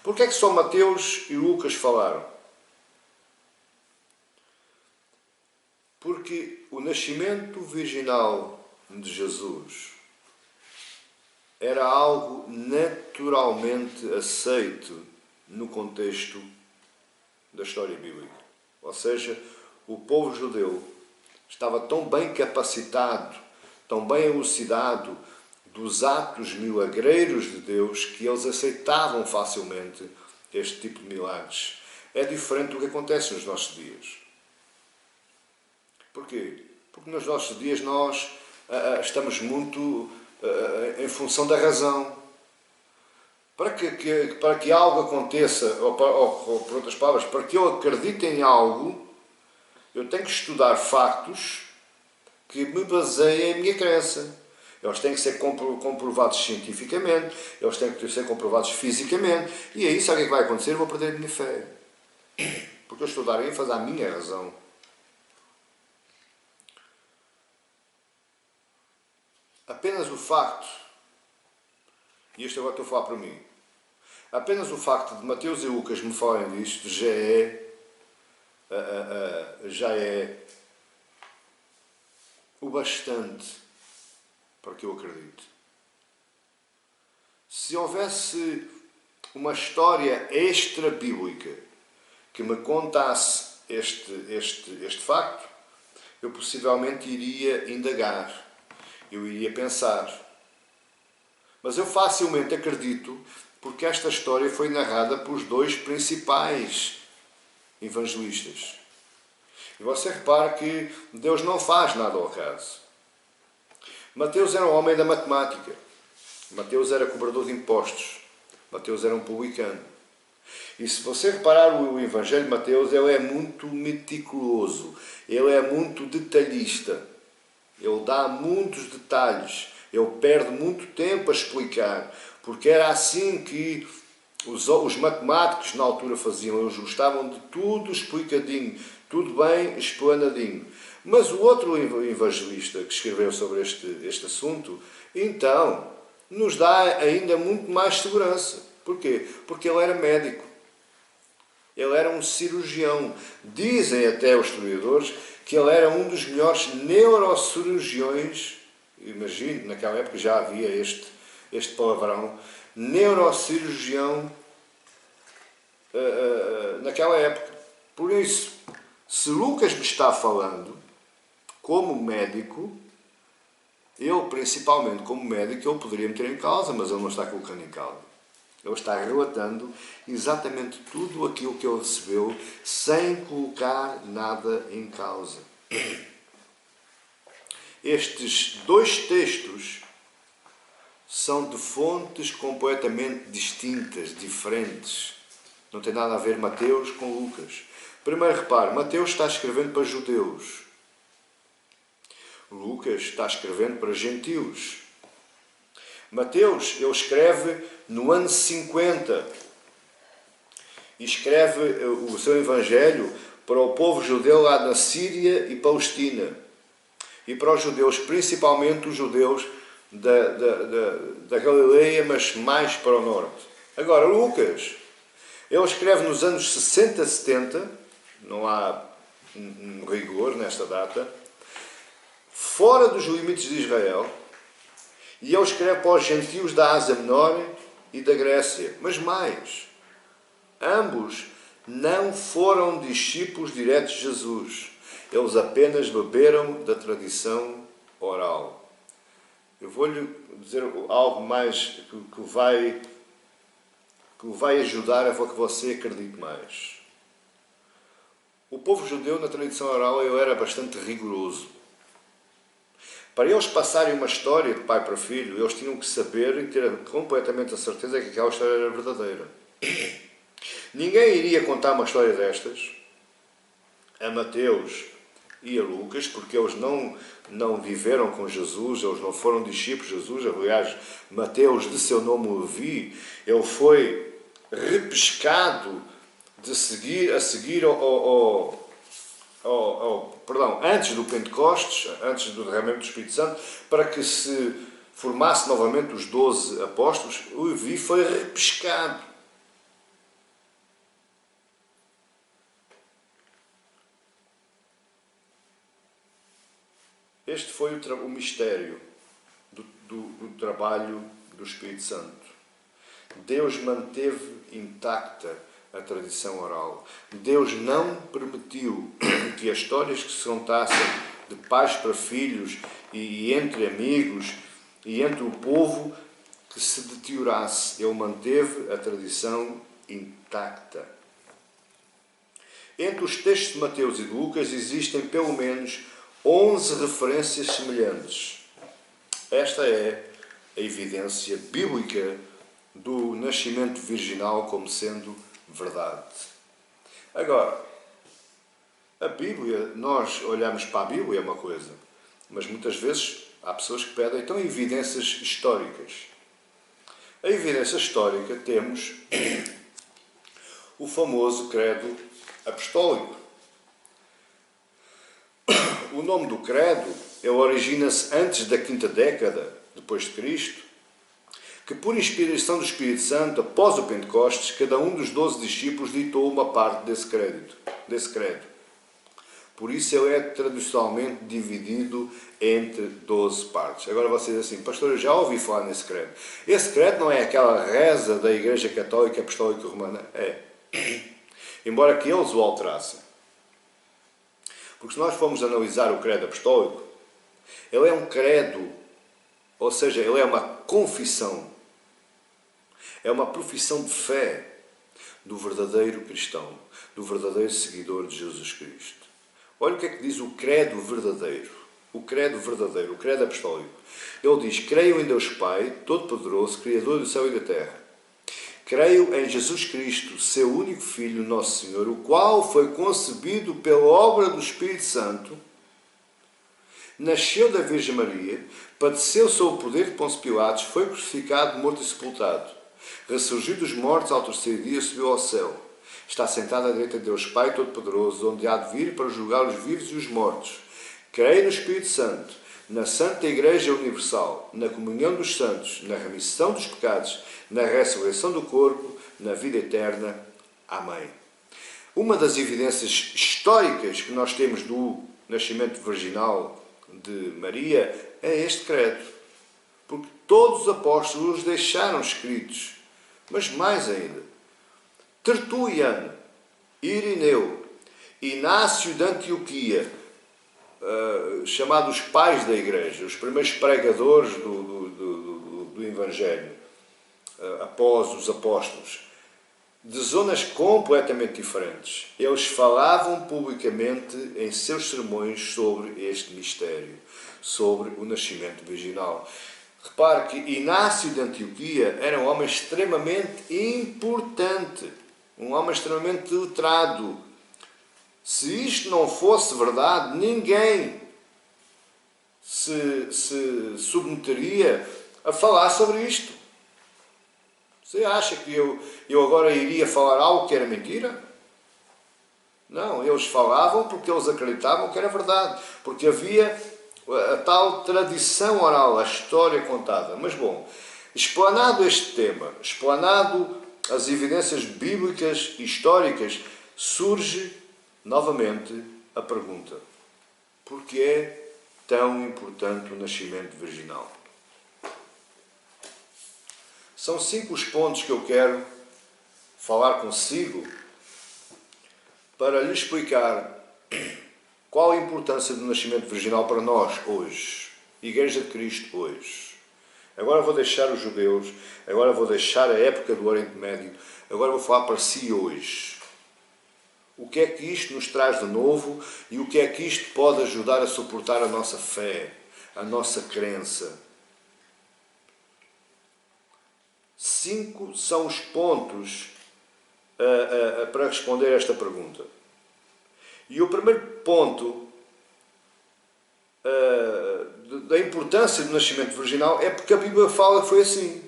S1: Porquê é que só Mateus e Lucas falaram? Porque o nascimento virginal de Jesus era algo naturalmente aceito no contexto da história bíblica. Ou seja, o povo judeu estava tão bem capacitado, tão bem elucidado dos atos milagreiros de Deus que eles aceitavam facilmente este tipo de milagres. É diferente do que acontece nos nossos dias. Porquê? Porque nos nossos dias nós estamos muito em função da razão. Para que algo aconteça, ou por outras palavras, para que eu acredite em algo, eu tenho que estudar factos que me baseiem a minha crença. Eles têm que ser comprovados cientificamente, eles têm que ser comprovados fisicamente, e aí sabe o que é que vai acontecer? Eu vou perder a minha fé. Porque eu estou a dar ênfase à minha razão. Apenas o facto, e isto agora estou a falar para mim, apenas o facto de Mateus e Lucas me falarem disto já é o bastante para que eu acredite. Se houvesse uma história extra-bíblica que me contasse este facto, eu possivelmente iria indagar, eu iria pensar. Mas eu facilmente acredito porque esta história foi narrada pelos dois principais evangelistas. E você repara que Deus não faz nada ao acaso. Mateus era um homem da matemática. Mateus era cobrador de impostos. Mateus era um publicano. E se você reparar o Evangelho de Mateus, ele é muito meticuloso. Ele é muito detalhista. Ele dá muitos detalhes. Ele perde muito tempo a explicar. Porque era assim que os matemáticos na altura faziam. Eles gostavam de tudo explicadinho, tudo bem explanadinho. Mas o outro evangelista que escreveu sobre este assunto, então, nos dá ainda muito mais segurança. Porquê? Porque ele era médico. Ele era um cirurgião. Dizem até os historiadores que ele era um dos melhores neurocirurgiões. Imagino, naquela época já havia este palavrão. Neurocirurgião naquela época. Por isso, se Lucas me está falando como médico, ele principalmente como médico, ele poderia meter em causa, mas ele não está colocando em causa. Ele está relatando exatamente tudo aquilo que ele recebeu sem colocar nada em causa. Estes dois textos são de fontes completamente distintas, diferentes. Não tem nada a ver Mateus com Lucas. Primeiro repare, Mateus está escrevendo para judeus. Lucas está escrevendo para gentios. Mateus, ele escreve no ano 50. E escreve o seu Evangelho para o povo judeu lá na Síria e Palestina. E para os judeus, principalmente os judeus da Galileia, mas mais para o norte. Agora, Lucas, ele escreve nos anos 60, 70, não há um rigor nesta data, fora dos limites de Israel, e ele escreve para os gentios da Ásia Menor e da Grécia. Mas mais, ambos não foram discípulos diretos de Jesus. Eles apenas beberam da tradição oral. Eu vou-lhe dizer algo mais que vai ajudar a que você acredite mais. O povo judeu, na tradição oral, ele era bastante rigoroso. Para eles passarem uma história de pai para filho, eles tinham que saber e ter completamente a certeza que aquela história era verdadeira. Ninguém iria contar uma história destas a Mateus e a Lucas, porque eles não viveram com Jesus, eles não foram discípulos de Jesus. Aliás, Mateus, de seu nome Levi, ele foi repescado a seguir antes do Pentecostes, antes do derramamento do Espírito Santo, para que se formasse novamente os 12 apóstolos. O Levi foi repescado. Este foi o mistério do trabalho do Espírito Santo. Deus manteve intacta a tradição oral. Deus não permitiu que as histórias que se contassem de pais para filhos e entre amigos e entre o povo que se deteriorasse. Ele manteve a tradição intacta. Entre os textos de Mateus e de Lucas existem pelo menos 11 referências semelhantes. Esta é a evidência bíblica do nascimento virginal como sendo verdade. Agora, a Bíblia, nós olhamos para a Bíblia é uma coisa, mas muitas vezes há pessoas que pedem então evidências históricas. A evidência histórica temos o famoso credo apostólico. O nome do credo, ele origina-se antes da 5ª década depois de Cristo, que por inspiração do Espírito Santo, após o Pentecostes, cada um dos 12 discípulos ditou uma parte desse credo. Por isso ele é tradicionalmente dividido entre 12 partes. Agora você diz assim, pastor, eu já ouvi falar nesse credo. Esse credo não é aquela reza da Igreja Católica Apostólica Romana? É. Embora que eles o alterassem. Porque se nós formos analisar o credo apostólico, ele é um credo, ou seja, ele é uma confissão, é uma profissão de fé do verdadeiro cristão, do verdadeiro seguidor de Jesus Cristo. Olha o que é que diz o credo verdadeiro, o credo apostólico. Ele diz, creio em Deus Pai, Todo-Poderoso, Criador do céu e da terra. Creio em Jesus Cristo, seu único Filho, nosso Senhor, o qual foi concebido pela obra do Espírito Santo, nasceu da Virgem Maria, padeceu sob o poder de Pôncio Pilatos, foi crucificado, morto e sepultado. Ressurgiu dos mortos ao 3º dia, subiu ao céu. Está sentado à direita de Deus Pai Todo-Poderoso, onde há de vir para julgar os vivos e os mortos. Creio no Espírito Santo, na Santa Igreja Universal, na comunhão dos santos, na remissão dos pecados, na ressurreição do corpo, na vida eterna. Amém. Uma das evidências históricas que nós temos do nascimento virginal de Maria é este credo. Porque todos os apóstolos os deixaram escritos. Mas mais ainda, Tertuliano, Irineu, Inácio de Antioquia, chamados pais da Igreja, os primeiros pregadores do Evangelho, após os apóstolos, de zonas completamente diferentes. Eles falavam publicamente em seus sermões sobre este mistério, sobre o nascimento virginal. Repare que Inácio de Antioquia era um homem extremamente importante, um homem extremamente letrado. Se isto não fosse verdade, ninguém se submeteria a falar sobre isto. Você acha que eu agora iria falar algo que era mentira? Não, eles falavam porque eles acreditavam que era verdade. Porque havia a tal tradição oral, a história contada. Mas bom, explanado este tema, explanado as evidências bíblicas e históricas, surge novamente a pergunta: por que é tão importante o nascimento virginal? São 5 os pontos que eu quero falar consigo para lhe explicar qual a importância do nascimento virginal para nós hoje, Igreja de Cristo hoje. Agora vou deixar os judeus, agora vou deixar a época do Oriente Médio, agora vou falar para si hoje. O que é que isto nos traz de novo e o que é que isto pode ajudar a suportar a nossa fé, a nossa crença? 5 são os pontos para responder a esta pergunta. E o primeiro ponto da importância do nascimento virginal é porque a Bíblia fala que foi assim.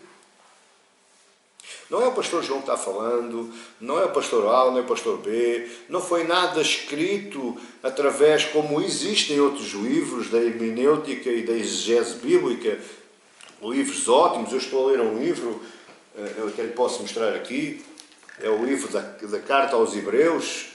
S1: Não é o pastor João que está falando, não é o pastor A, não é o pastor B, não foi nada escrito através, como existem outros livros da hermenêutica e da exegese bíblica, livros ótimos. Eu estou a ler um livro, eu até lhe posso mostrar aqui, é o livro da Carta aos Hebreus,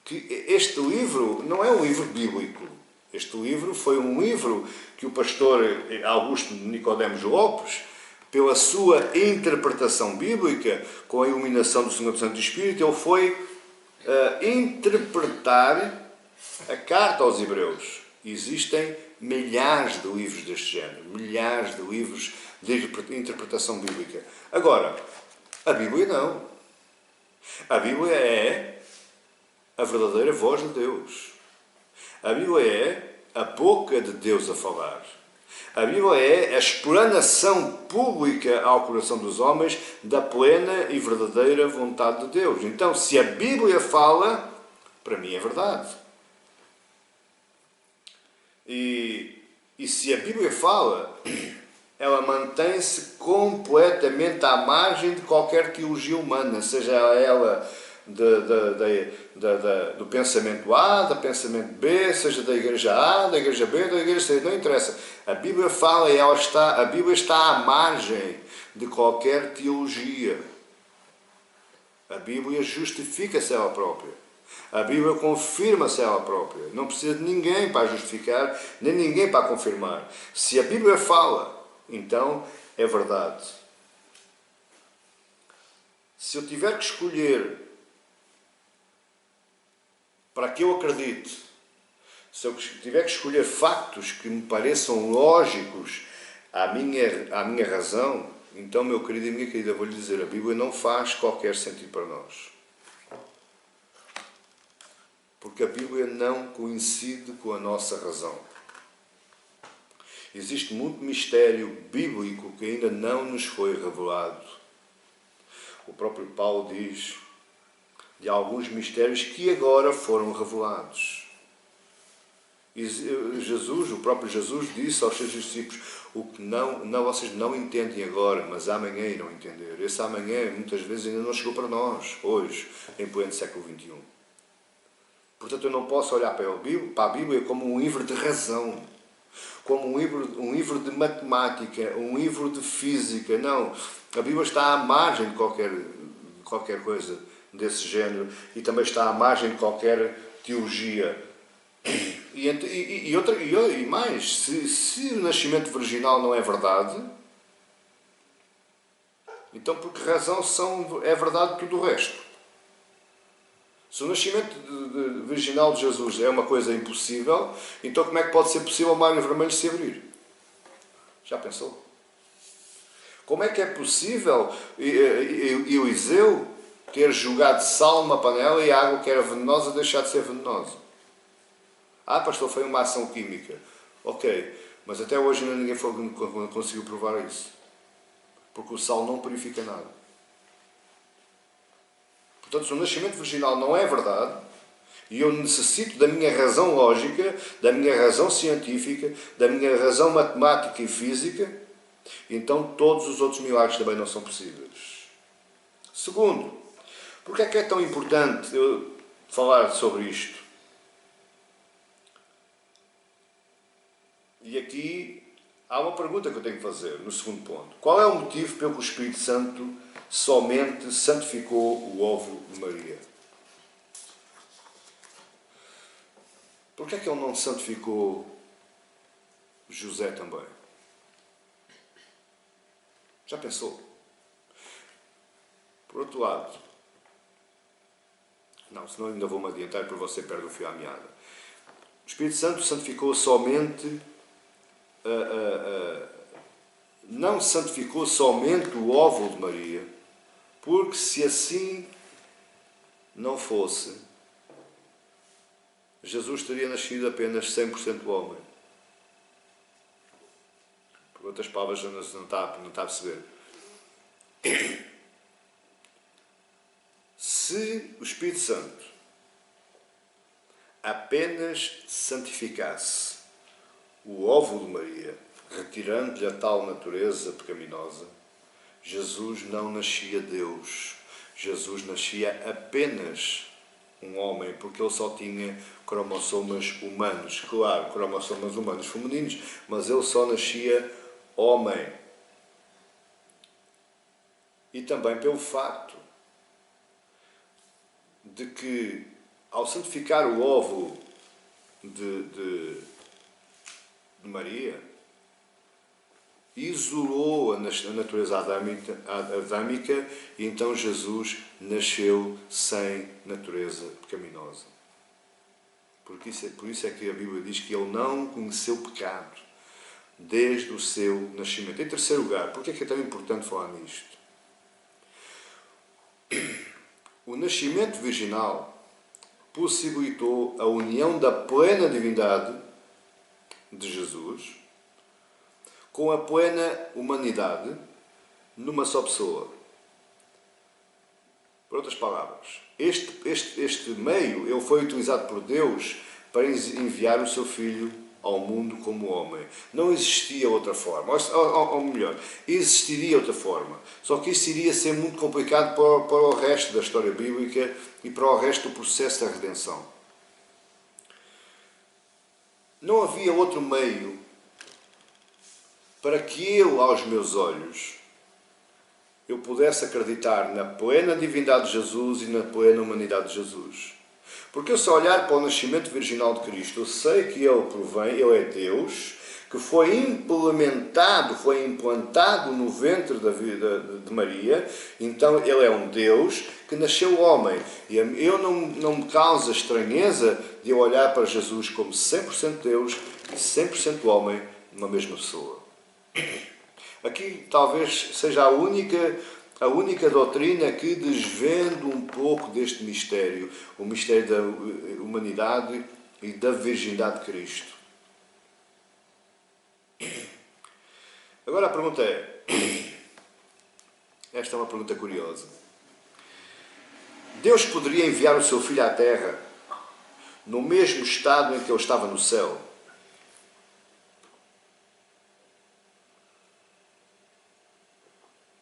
S1: que este livro não é um livro bíblico. Este livro foi um livro que o pastor Augusto Nicodemos Lopes, pela sua interpretação bíblica, com a iluminação do Senhor Santo Espírito, ele foi interpretar a Carta aos Hebreus. Existem milhares de livros deste género, milhares de livros de interpretação bíblica. Agora, a Bíblia não. A Bíblia é a verdadeira voz de Deus. A Bíblia é a boca de Deus a falar. A Bíblia é a explanação pública ao coração dos homens da plena e verdadeira vontade de Deus. Então, se a Bíblia fala, para mim é verdade. E se a Bíblia fala, ela mantém-se completamente à margem de qualquer teologia humana, seja ela do pensamento A, do pensamento B, seja da igreja A, da igreja B, da igreja C, não interessa. A Bíblia fala e a Bíblia está à margem de qualquer teologia. A Bíblia justifica-se ela própria. A Bíblia confirma-se ela própria. Não precisa de ninguém para justificar, nem ninguém para confirmar. Se a Bíblia fala, então é verdade. Se eu tiver que escolher para que eu acredite, se eu tiver que escolher factos que me pareçam lógicos à minha razão, então, meu querido e minha querida, vou-lhe dizer, a Bíblia não faz qualquer sentido para nós. Porque a Bíblia não coincide com a nossa razão. Existe muito mistério bíblico que ainda não nos foi revelado. O próprio Paulo diz de alguns mistérios que agora foram revelados. E o próprio Jesus disse aos seus discípulos, o que vocês não entendem agora, mas amanhã irão entender. Esse amanhã, muitas vezes, ainda não chegou para nós, hoje, em pleno século XXI. Portanto, eu não posso olhar para a Bíblia como um livro de razão, como um livro de matemática, um livro de física. Não, a Bíblia está à margem de qualquer coisa desse género e também está à margem de qualquer teologia. E mais, se o nascimento virginal não é verdade, então por que razão é verdade tudo o resto? Se o nascimento virginal de Jesus é uma coisa impossível, então como é que pode ser possível o mar vermelho se abrir? Já pensou? Como é que é possível Eliseu ter jogado sal numa panela e a água que era venenosa deixar de ser venenosa? Ah, pastor, foi uma ação química. Ok, mas até hoje ainda ninguém conseguiu provar isso. Porque o sal não purifica nada. Portanto, se o nascimento virginal não é verdade, e eu necessito da minha razão lógica, da minha razão científica, da minha razão matemática e física, então todos os outros milagres também não são possíveis. Segundo, porque é que é tão importante eu falar sobre isto? E aqui há uma pergunta que eu tenho que fazer, no segundo ponto. Qual é o motivo pelo que o Espírito Santo somente santificou o óvulo de Maria? Por que é que ele não santificou José também? Já pensou? Por outro lado, não, senão ainda vou-me adiantar e por você perde o fio à meada. O Espírito Santo santificou somente... não santificou somente o óvulo de Maria, porque se assim não fosse, Jesus teria nascido apenas 100% homem. Por outras palavras, não está a perceber. Se o Espírito Santo apenas santificasse o óvulo de Maria, retirando-lhe a tal natureza pecaminosa, Jesus não nascia Deus. Jesus nascia apenas um homem, porque ele só tinha cromossomas humanos. Claro, cromossomas humanos femininos, mas ele só nascia homem. E também pelo facto de que, ao santificar o óvulo de Maria, isolou a natureza adâmica e então Jesus nasceu sem natureza pecaminosa. Por isso é que a Bíblia diz que ele não conheceu pecado desde o seu nascimento. Em terceiro lugar, porque é que é tão importante falar nisto? O nascimento virginal possibilitou a união da plena divindade de Jesus com a plena humanidade numa só pessoa. Por outras palavras, este meio ele foi utilizado por Deus para enviar o seu Filho ao mundo como homem. Não existia outra forma. Ou melhor, existiria outra forma. Só que isso iria ser muito complicado para o resto da história bíblica e para o resto do processo da redenção. Não havia outro meio para que eu, aos meus olhos, eu pudesse acreditar na plena divindade de Jesus e na plena humanidade de Jesus. Porque eu, se olhar para o nascimento virginal de Cristo, eu sei que Ele é Deus, que foi implementado, foi implantado no ventre de Maria, então Ele é um Deus que nasceu homem. E eu não me causa estranheza de eu olhar para Jesus como 100% Deus e 100% homem numa mesma pessoa. Aqui talvez seja a única doutrina que desvende um pouco deste mistério, o mistério da humanidade e da virgindade de Cristo. Agora a pergunta é, esta é uma pergunta curiosa. Deus poderia enviar o seu Filho à Terra no mesmo estado em que ele estava no céu?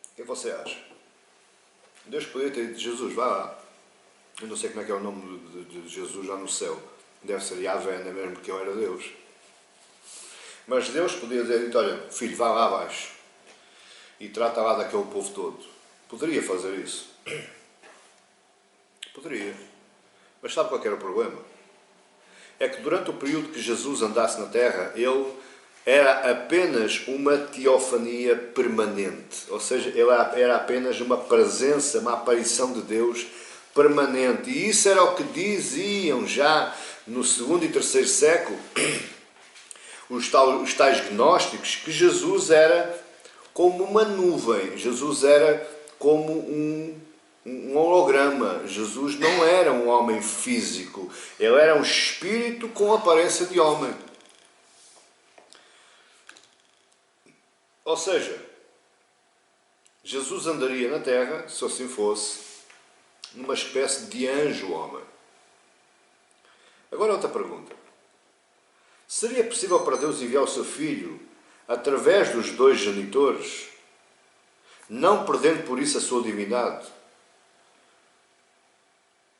S1: O que você acha? Deus poderia ter dito, Jesus, vá lá. Eu não sei como é que é o nome de Jesus lá no céu. Deve ser Yahvé, não é mesmo, porque ele era Deus. Mas Deus poderia ter dito, olha, filho, vá lá abaixo e trata lá daquele povo todo. Poderia fazer isso. Poderia. Mas sabe qual era o problema? É que durante o período que Jesus andasse na Terra, ele era apenas uma teofania permanente. Ou seja, ele era apenas uma presença, uma aparição de Deus permanente. E isso era o que diziam já no 2º e 3º século os tais gnósticos, que Jesus era como uma nuvem. Jesus era como um holograma. Jesus não era um homem físico. Ele era um espírito com aparência de homem. Ou seja, Jesus andaria na Terra, se assim fosse, numa espécie de anjo-homem. Agora outra pergunta. Seria possível para Deus enviar o seu Filho através dos dois genitores, não perdendo por isso a sua divindade?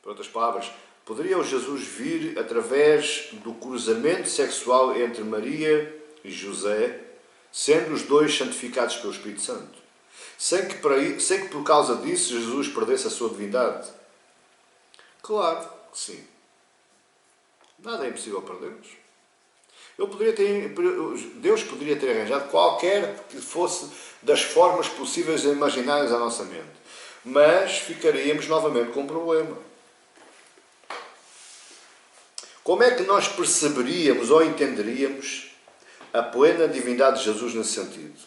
S1: Por outras palavras, poderia o Jesus vir através do cruzamento sexual entre Maria e José, sendo os dois santificados pelo Espírito Santo, sem que por causa disso Jesus perdesse a sua divindade? Claro que sim. Nada é impossível para Deus. Deus poderia ter arranjado qualquer que fosse das formas possíveis e imaginárias à nossa mente, mas ficaríamos novamente com um problema. Como é que nós perceberíamos ou entenderíamos a plena divindade de Jesus nesse sentido?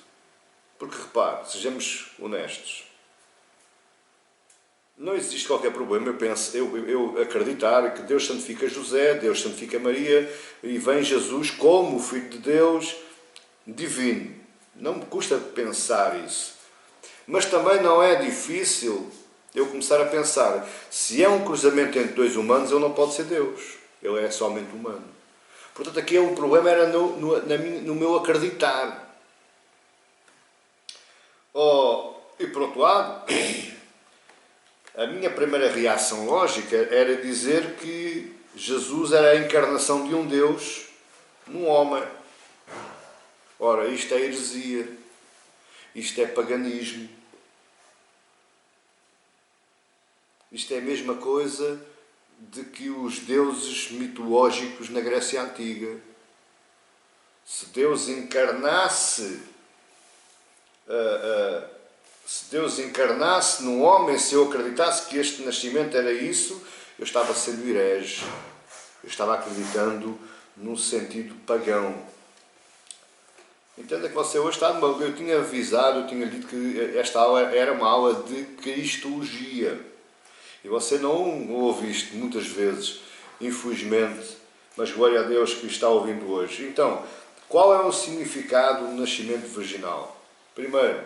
S1: Porque, repare, sejamos honestos, não existe qualquer problema, eu acreditar que Deus santifica José, Deus santifica Maria e vem Jesus como o Filho de Deus divino. Não me custa pensar isso. Mas também não é difícil eu começar a pensar, se é um cruzamento entre dois humanos, ele não pode ser Deus. Ele é somente humano. Portanto, aqui o problema era no meu acreditar. E por outro lado, a minha primeira reação lógica era dizer que Jesus era a encarnação de um Deus num homem. Ora, isto é heresia. Isto é paganismo. Isto é a mesma coisa de que os deuses mitológicos na Grécia Antiga. Se Deus encarnasse num homem, se eu acreditasse que este nascimento era isso, eu estava sendo herege. Eu estava acreditando num sentido pagão. Entenda que você hoje está... Eu tinha avisado, eu tinha dito que esta aula era uma aula de cristologia. E você não ouve isto muitas vezes, infelizmente, mas glória a Deus que está ouvindo hoje. Então, qual é o significado do nascimento virginal? Primeiro,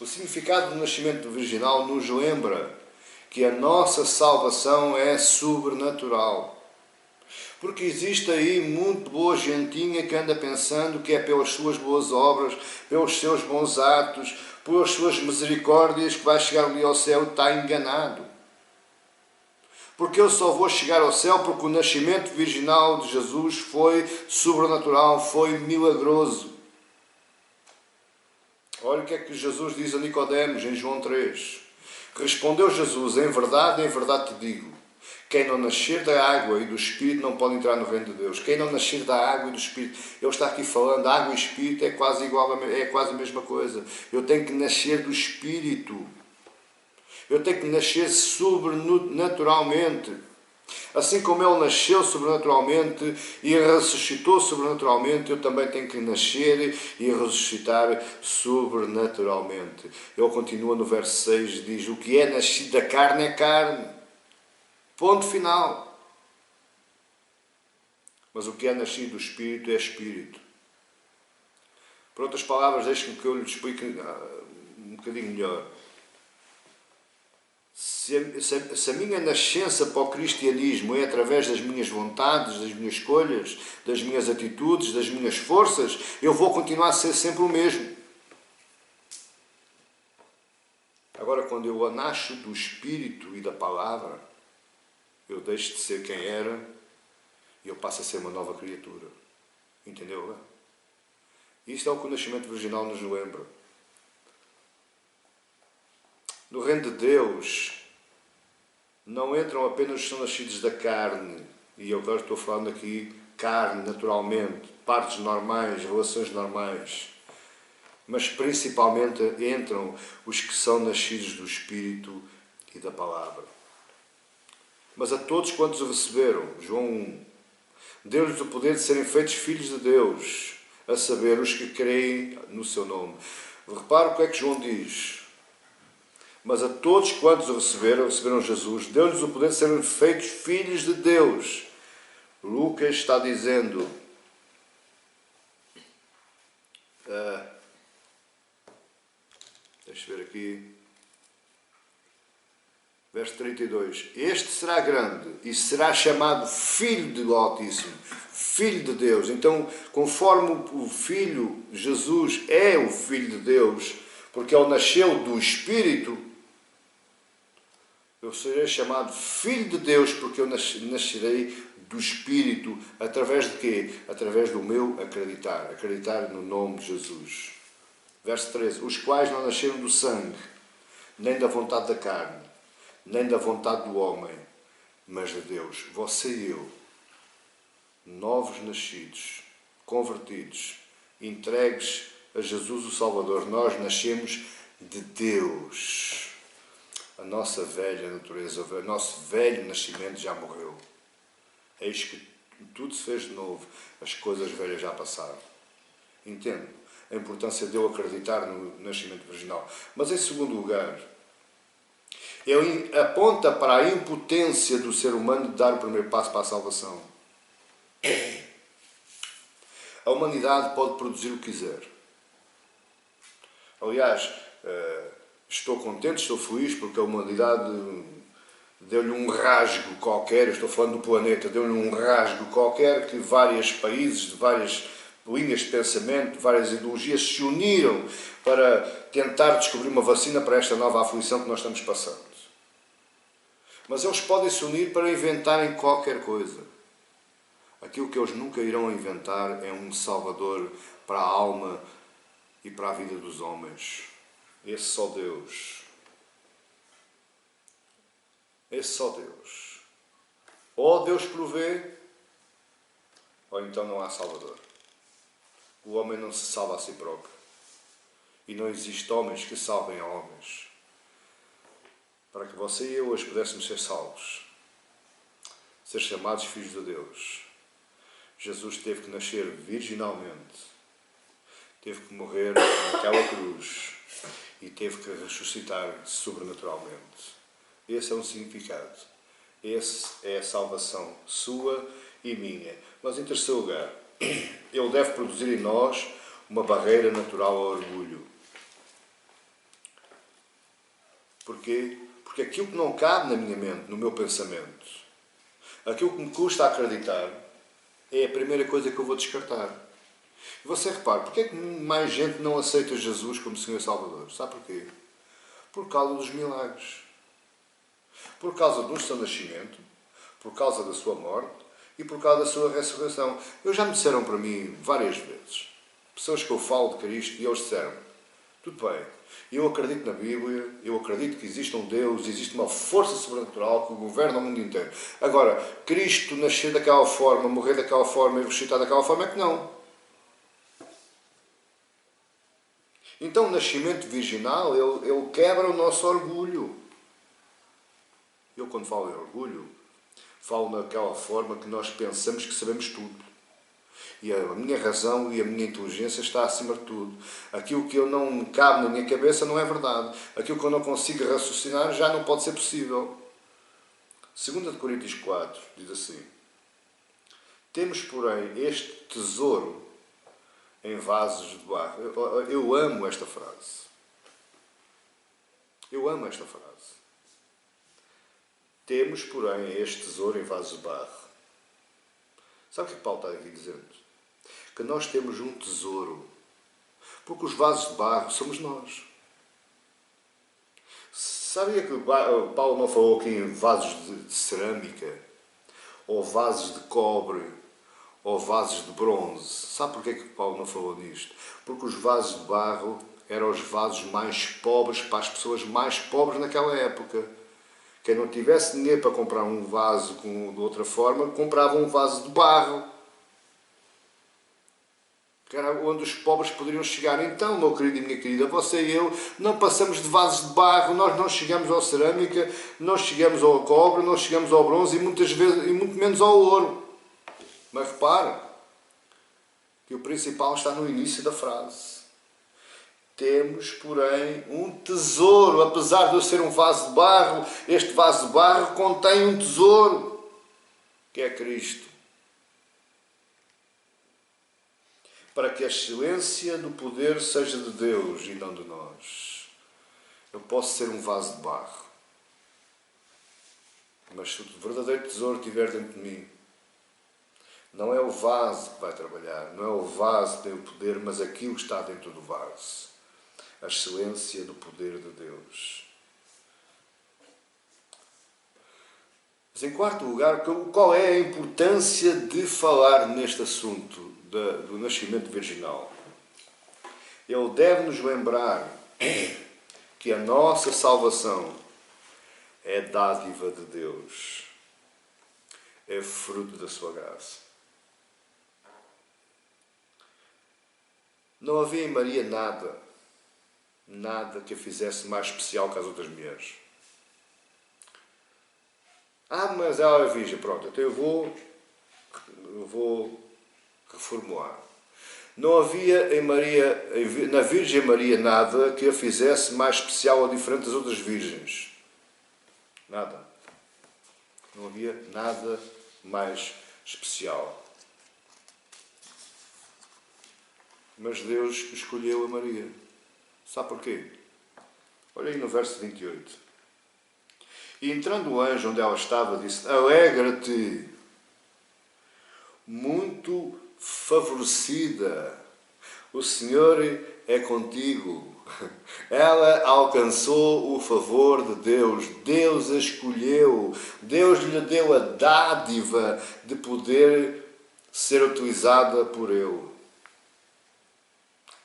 S1: o significado do nascimento virginal nos lembra que a nossa salvação é sobrenatural. Porque existe aí muito boa gentinha que anda pensando que é pelas suas boas obras, pelos seus bons atos, pelas suas misericórdias que vai chegar ali ao céu e está enganado. Porque eu só vou chegar ao céu porque o nascimento virginal de Jesus foi sobrenatural, foi milagroso. Olha o que é que Jesus diz a Nicodemos em João 3. Respondeu Jesus, em verdade te digo, quem não nascer da água e do Espírito não pode entrar no reino de Deus. Quem não nascer da água e do Espírito, ele está aqui falando, água e Espírito é quase a mesma coisa. Eu tenho que nascer do Espírito. Eu tenho que nascer sobrenaturalmente. Assim como ele nasceu sobrenaturalmente e ressuscitou sobrenaturalmente, eu também tenho que nascer e ressuscitar sobrenaturalmente. Ele continua no verso 6, diz, o que é nascido da carne é carne. Ponto final. Mas o que é nascido do Espírito é Espírito. Por outras palavras, deixe-me que eu lhe explique um bocadinho melhor. Se a minha nascença para o cristianismo é através das minhas vontades, das minhas escolhas, das minhas atitudes, das minhas forças, eu vou continuar a ser sempre o mesmo. Agora, quando eu nasço do Espírito e da Palavra, eu deixo de ser quem era e eu passo a ser uma nova criatura. Entendeu? Isto é o que o nascimento virginal nos lembra. No reino de Deus não entram apenas os que são nascidos da carne, e eu agora estou falando aqui carne, naturalmente, partes normais, relações normais, mas principalmente entram os que são nascidos do Espírito e da Palavra. Mas a todos quantos o receberam, João 1, deu-lhes o poder de serem feitos filhos de Deus, a saber, os que creem no seu nome. Repara o que é que João diz. Mas a todos quantos o receberam Jesus, deu-lhes o poder de serem feitos filhos de Deus. Lucas está dizendo, deixa eu ver aqui, verso 32, este será grande e será chamado Filho do Altíssimo, Filho de Deus. Então, conforme o Filho, Jesus é o Filho de Deus, porque ele nasceu do Espírito, eu serei chamado Filho de Deus, porque eu nascerei do Espírito. Através de quê? Através do meu acreditar. Acreditar no nome de Jesus. Verso 13. Os quais não nasceram do sangue, nem da vontade da carne, nem da vontade do homem, mas de Deus. Você e eu, novos nascidos, convertidos, entregues a Jesus o Salvador, nós nascemos de Deus. A nossa velha natureza, o nosso velho nascimento já morreu. Eis que tudo se fez de novo, as coisas velhas já passaram. Entendo a importância de eu acreditar no nascimento virginal. Mas em segundo lugar, ele aponta para a impotência do ser humano de dar o primeiro passo para a salvação. A humanidade pode produzir o que quiser. Aliás, Estou contente, estou feliz porque a humanidade deu-lhe um rasgo qualquer, eu estou falando do planeta, deu-lhe um rasgo qualquer que vários países de várias linhas de pensamento, de várias ideologias se uniram para tentar descobrir uma vacina para esta nova aflição que nós estamos passando. Mas eles podem se unir para inventarem qualquer coisa. Aquilo que eles nunca irão inventar é um salvador para a alma e para a vida dos homens. Esse só Deus. Esse só Deus. Ou Deus provê, ou então não há salvador. O homem não se salva a si próprio. E não existe homens que salvem a homens. Para que você e eu hoje pudéssemos ser salvos, ser chamados filhos de Deus, Jesus teve que nascer virginalmente, teve que morrer naquela cruz e teve que ressuscitar sobrenaturalmente. Esse é um significado. Esse é a salvação sua e minha. Mas em terceiro lugar, ele deve produzir em nós uma barreira natural ao orgulho. Porquê? Porque aquilo que não cabe na minha mente, no meu pensamento, aquilo que me custa acreditar, é a primeira coisa que eu vou descartar. E você repara, porque é que mais gente não aceita Jesus como Senhor e Salvador? Sabe porquê? Por causa dos milagres. Por causa do seu nascimento, por causa da sua morte e por causa da sua ressurreição. Já me disseram para mim várias vezes, pessoas que eu falo de Cristo, e eles disseram, tudo bem, eu acredito na Bíblia, eu acredito que existe um Deus, existe uma força sobrenatural que governa o mundo inteiro. Agora, Cristo nascer daquela forma, morrer daquela forma e ressuscitar daquela forma é que não. Então o nascimento virginal, ele quebra o nosso orgulho. Eu quando falo em orgulho, falo naquela forma que nós pensamos que sabemos tudo. E a minha razão e a minha inteligência está acima de tudo. Aquilo que eu não me cabe na minha cabeça não é verdade. Aquilo que eu não consigo raciocinar já não pode ser possível. 2 Coríntios 4 diz assim: temos, porém, este tesouro em vasos de barro. Eu amo esta frase. Eu amo esta frase. Temos, porém, este tesouro em vasos de barro. Sabe o que Paulo está aqui dizendo? Que nós temos um tesouro. Porque os vasos de barro somos nós. Sabia que Paulo não falou aqui em vasos de cerâmica? Ou vasos de cobre? Ou vasos de bronze? Sabe porquê que Paulo não falou nisto? Porque os vasos de barro eram os vasos mais pobres para as pessoas mais pobres naquela época. Quem não tivesse dinheiro para comprar um vaso de outra forma, comprava um vaso de barro. Que era onde os pobres poderiam chegar. Então, meu querido e minha querida, você e eu não passamos de vasos de barro, nós não chegamos à cerâmica, não chegamos ao cobre, não chegamos ao bronze e muitas vezes, e muito menos ao ouro. Mas repare que o principal está no início da frase. Temos, porém, um tesouro. Apesar de eu ser um vaso de barro, este vaso de barro contém um tesouro, que é Cristo. Para que a excelência do poder seja de Deus e não de nós. Eu posso ser um vaso de barro, mas se o verdadeiro tesouro estiver dentro de mim, não é o vaso que vai trabalhar, não é o vaso que tem o poder, mas aquilo que está dentro do vaso. A excelência do poder de Deus. Mas em quarto lugar, qual é a importância de falar neste assunto do nascimento virginal? Ele deve nos lembrar que a nossa salvação é dádiva de Deus, é fruto da sua graça. Não havia em Maria nada que a fizesse mais especial que as outras mulheres. Mas ela é virgem, pronto, então eu vou reformular. Não havia na Virgem Maria nada que a fizesse mais especial ou diferente das outras virgens. Nada. Não havia nada mais especial. Mas Deus escolheu a Maria. Sabe porquê? Olha aí no verso 28. E entrando o anjo onde ela estava, disse: alegra-te, muito favorecida, o Senhor é contigo. Ela alcançou o favor de Deus. Deus a escolheu. Deus lhe deu a dádiva de poder ser utilizada por Ele.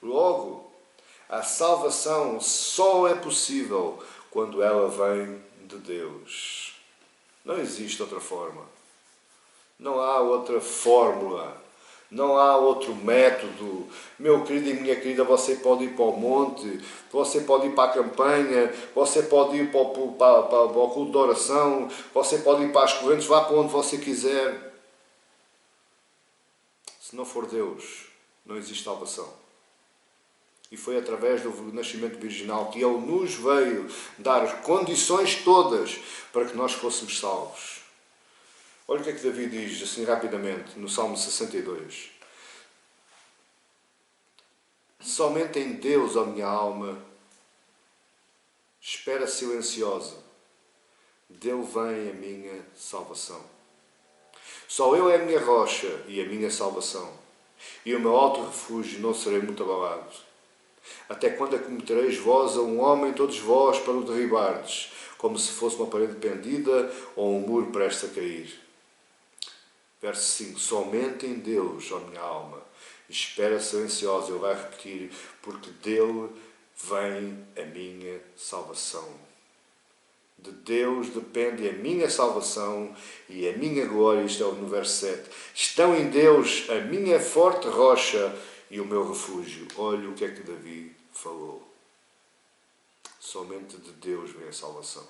S1: Logo, a salvação só é possível quando ela vem de Deus. Não existe outra forma. Não há outra fórmula. Não há outro método. Meu querido e minha querida, você pode ir para o monte, você pode ir para a campanha, você pode ir para o culto de oração, você pode ir para as correntes, vá para onde você quiser. Se não for Deus, não existe salvação. E foi através do nascimento virginal que Ele nos veio dar condições todas para que nós fôssemos salvos. Olha o que é que Davi diz, assim rapidamente, no Salmo 62. Somente em Deus, ó minha alma, espera silenciosa. Dele vem a minha salvação. Só Ele é a minha rocha e a minha salvação. E o meu alto refúgio, não serei muito abalado. Até quando acometereis vós a um homem, todos vós, para o derribardes, como se fosse uma parede pendida ou um muro prestes a cair. Verso 5. Somente em Deus, ó minha alma, espera silenciosa. Ele vai repetir, porque dele vem a minha salvação. De Deus depende a minha salvação e a minha glória. Isto é no verso 7. Estão em Deus a minha forte rocha e o meu refúgio. Olha o que é que Davi falou. Somente de Deus vem a salvação.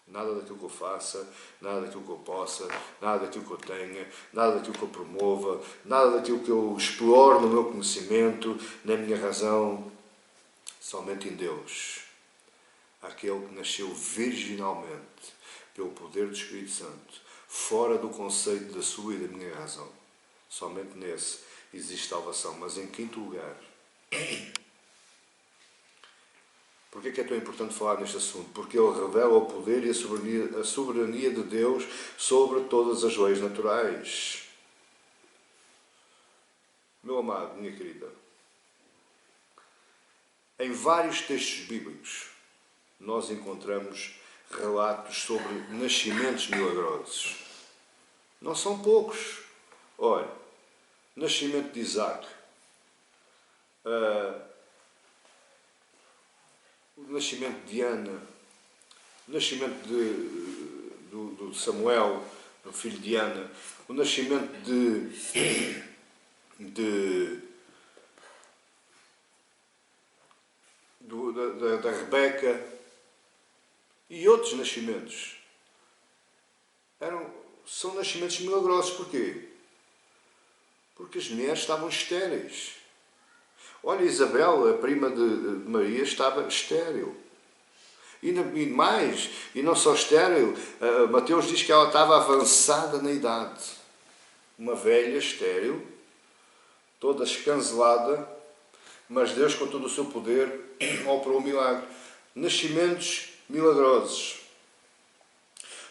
S1: Nada daquilo que eu faça, nada daquilo que eu possa, nada daquilo que eu tenha, nada daquilo que eu promova, nada daquilo que eu exploro no meu conhecimento, na minha razão. Somente em Deus. Aquele que nasceu virginalmente pelo poder do Espírito Santo, fora do conceito da sua e da minha razão. Somente nesse existe salvação. Mas em quinto lugar, porquê é que é tão importante falar neste assunto? Porque ele revela o poder e a soberania de Deus sobre todas as leis naturais. Meu amado, minha querida, em vários textos bíblicos nós encontramos relatos sobre nascimentos milagrosos. Não são poucos. Olha, nascimento de Isaac, o nascimento de Ana, o nascimento de Samuel, o filho de Ana, o nascimento da Rebeca e outros nascimentos. São nascimentos milagrosos. Porquê? Porque as mulheres estavam estéreis. Olha, Isabel, a prima de Maria, estava estéril. E mais, e não só estéril, Mateus diz que ela estava avançada na idade. Uma velha estéril, toda escancelada, mas Deus, com todo o seu poder, operou um milagre. Nascimentos milagrosos.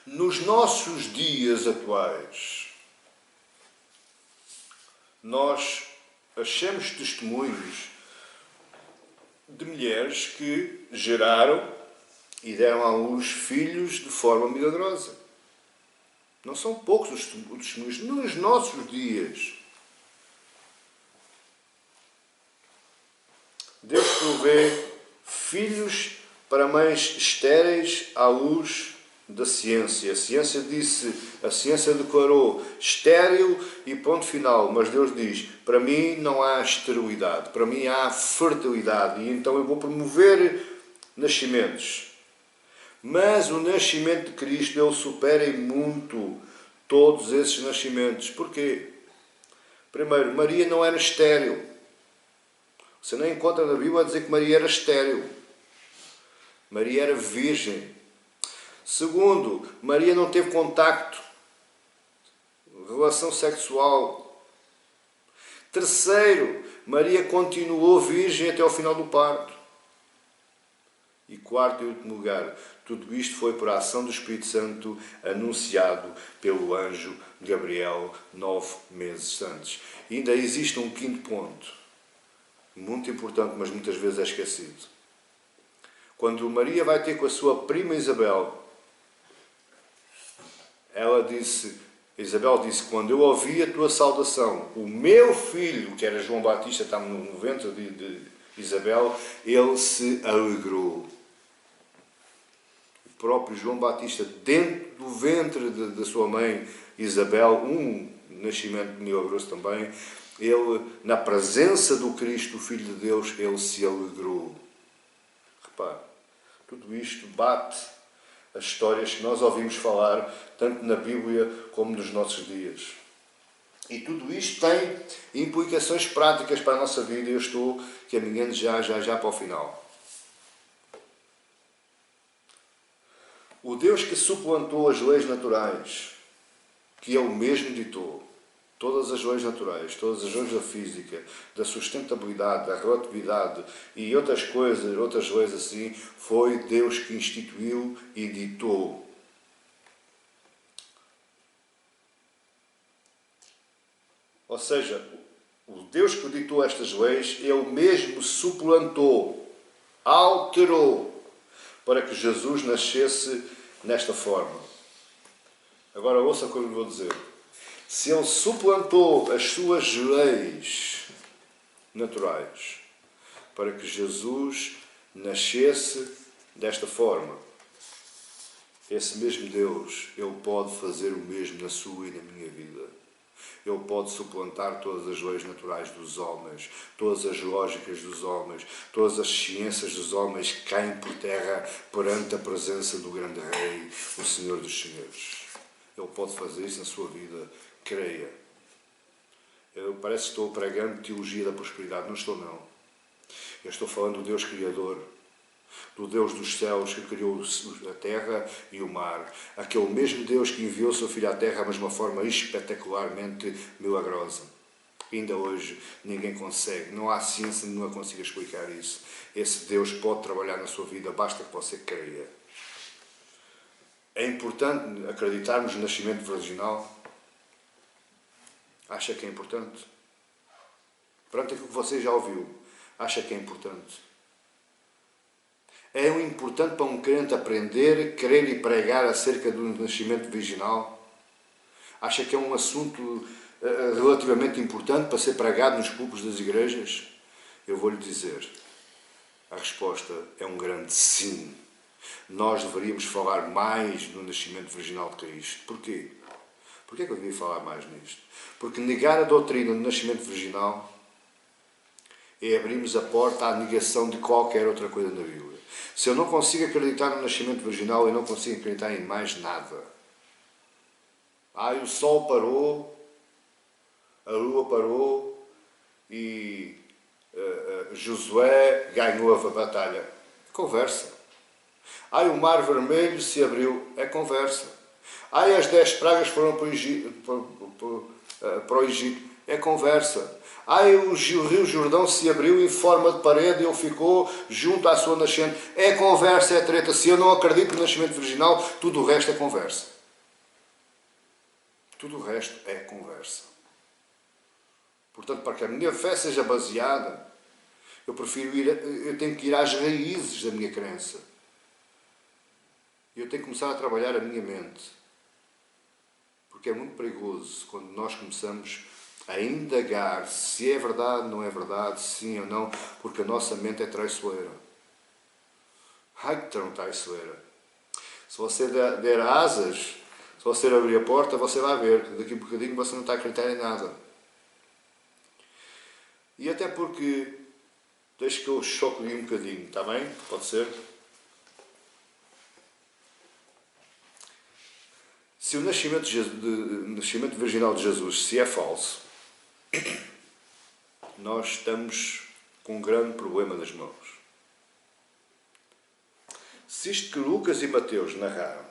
S1: Nos nossos dias atuais, nós achamos testemunhos de mulheres que geraram e deram à luz filhos de forma milagrosa. Não são poucos os testemunhos nos nossos dias. Deus provê filhos para mães estéreis à luz da ciência. A ciência declarou estéril e ponto final. Mas Deus diz, para mim não há esterilidade, para mim há fertilidade. E então eu vou promover nascimentos. Mas o nascimento de Cristo, ele supera em muito todos esses nascimentos. Porquê? Primeiro, Maria não era estéril. Você não encontra na Bíblia a dizer que Maria era estéril. Maria era virgem. Segundo, Maria não teve contacto, relação sexual. Terceiro, Maria continuou virgem até ao final do parto. E quarto e último lugar, tudo isto foi por ação do Espírito Santo anunciado pelo anjo Gabriel 9 meses antes. E ainda existe um quinto ponto, muito importante, mas muitas vezes é esquecido. Quando Maria vai ter com a sua prima Isabel, Isabel disse, quando eu ouvi a tua saudação, o meu filho, que era João Batista, estava no ventre de Isabel, ele se alegrou. O próprio João Batista, dentro do ventre da sua mãe Isabel, um nascimento milagroso também, ele, na presença do Cristo, o Filho de Deus, ele se alegrou. Repare, tudo isto bate as histórias que nós ouvimos falar, tanto na Bíblia como nos nossos dias. E tudo isto tem implicações práticas para a nossa vida e eu estou caminhando já para o final. O Deus que suplantou as leis naturais, que Ele mesmo ditou, todas as leis naturais, todas as leis da física, da sustentabilidade, da relatividade e outras coisas, outras leis assim, foi Deus que instituiu e ditou. Ou seja, o Deus que ditou estas leis, Ele mesmo suplantou, alterou, para que Jesus nascesse nesta forma. Agora ouça o que eu lhe vou dizer. Se Ele suplantou as suas leis naturais para que Jesus nascesse desta forma, esse mesmo Deus, Ele pode fazer o mesmo na sua e na minha vida. Ele pode suplantar todas as leis naturais dos homens, todas as lógicas dos homens, todas as ciências dos homens que caem por terra perante a presença do grande Rei, o Senhor dos Senhores. Ele pode fazer isso na sua vida, creia. Parece que estou pregando teologia da prosperidade, não estou não. Eu estou falando do Deus Criador, do Deus dos céus que criou a terra e o mar. Aquele mesmo Deus que enviou o seu Filho à terra, mas de uma forma espetacularmente milagrosa. Ainda hoje ninguém consegue, não há ciência nenhuma que consiga explicar isso. Esse Deus pode trabalhar na sua vida, basta que você creia. É importante acreditarmos no nascimento virginal? Acha que é importante? Perante aquilo que você já ouviu, acha que é importante? É importante para um crente aprender, crer e pregar acerca do nascimento virginal? Acha que é um assunto relativamente importante para ser pregado nos púlpitos das igrejas? Eu vou lhe dizer, a resposta é um grande sim. Nós deveríamos falar mais do nascimento virginal de Cristo. Porquê? Porquê que eu devia falar mais nisto? Porque negar a doutrina do nascimento virginal é abrirmos a porta à negação de qualquer outra coisa na Bíblia. Se eu não consigo acreditar no nascimento virginal, eu não consigo acreditar em mais nada. O sol parou, a lua parou e Josué ganhou a batalha. Conversa. O mar vermelho se abriu. É conversa. As 10 pragas foram para o Egito. É conversa. O rio Jordão se abriu em forma de parede e ele ficou junto à sua nascente. É conversa, é treta. Se eu não acredito no nascimento virginal, tudo o resto é conversa. Tudo o resto é conversa. Portanto, para que a minha fé seja baseada, eu tenho que ir às raízes da minha crença. Eu tenho que começar a trabalhar a minha mente. Porque é muito perigoso quando nós começamos a indagar se é verdade, não é verdade, sim ou não, porque a nossa mente é traiçoeira. Que tão traiçoeira. Se você der asas, se você abrir a porta, você vai ver. Daqui a bocadinho você não está a acreditar em nada. E até porque, deixe que eu choque-lhe um bocadinho, está bem? Pode ser? Se o nascimento virginal de Jesus se é falso, nós estamos com um grande problema nas mãos. Se isto que Lucas e Mateus narraram,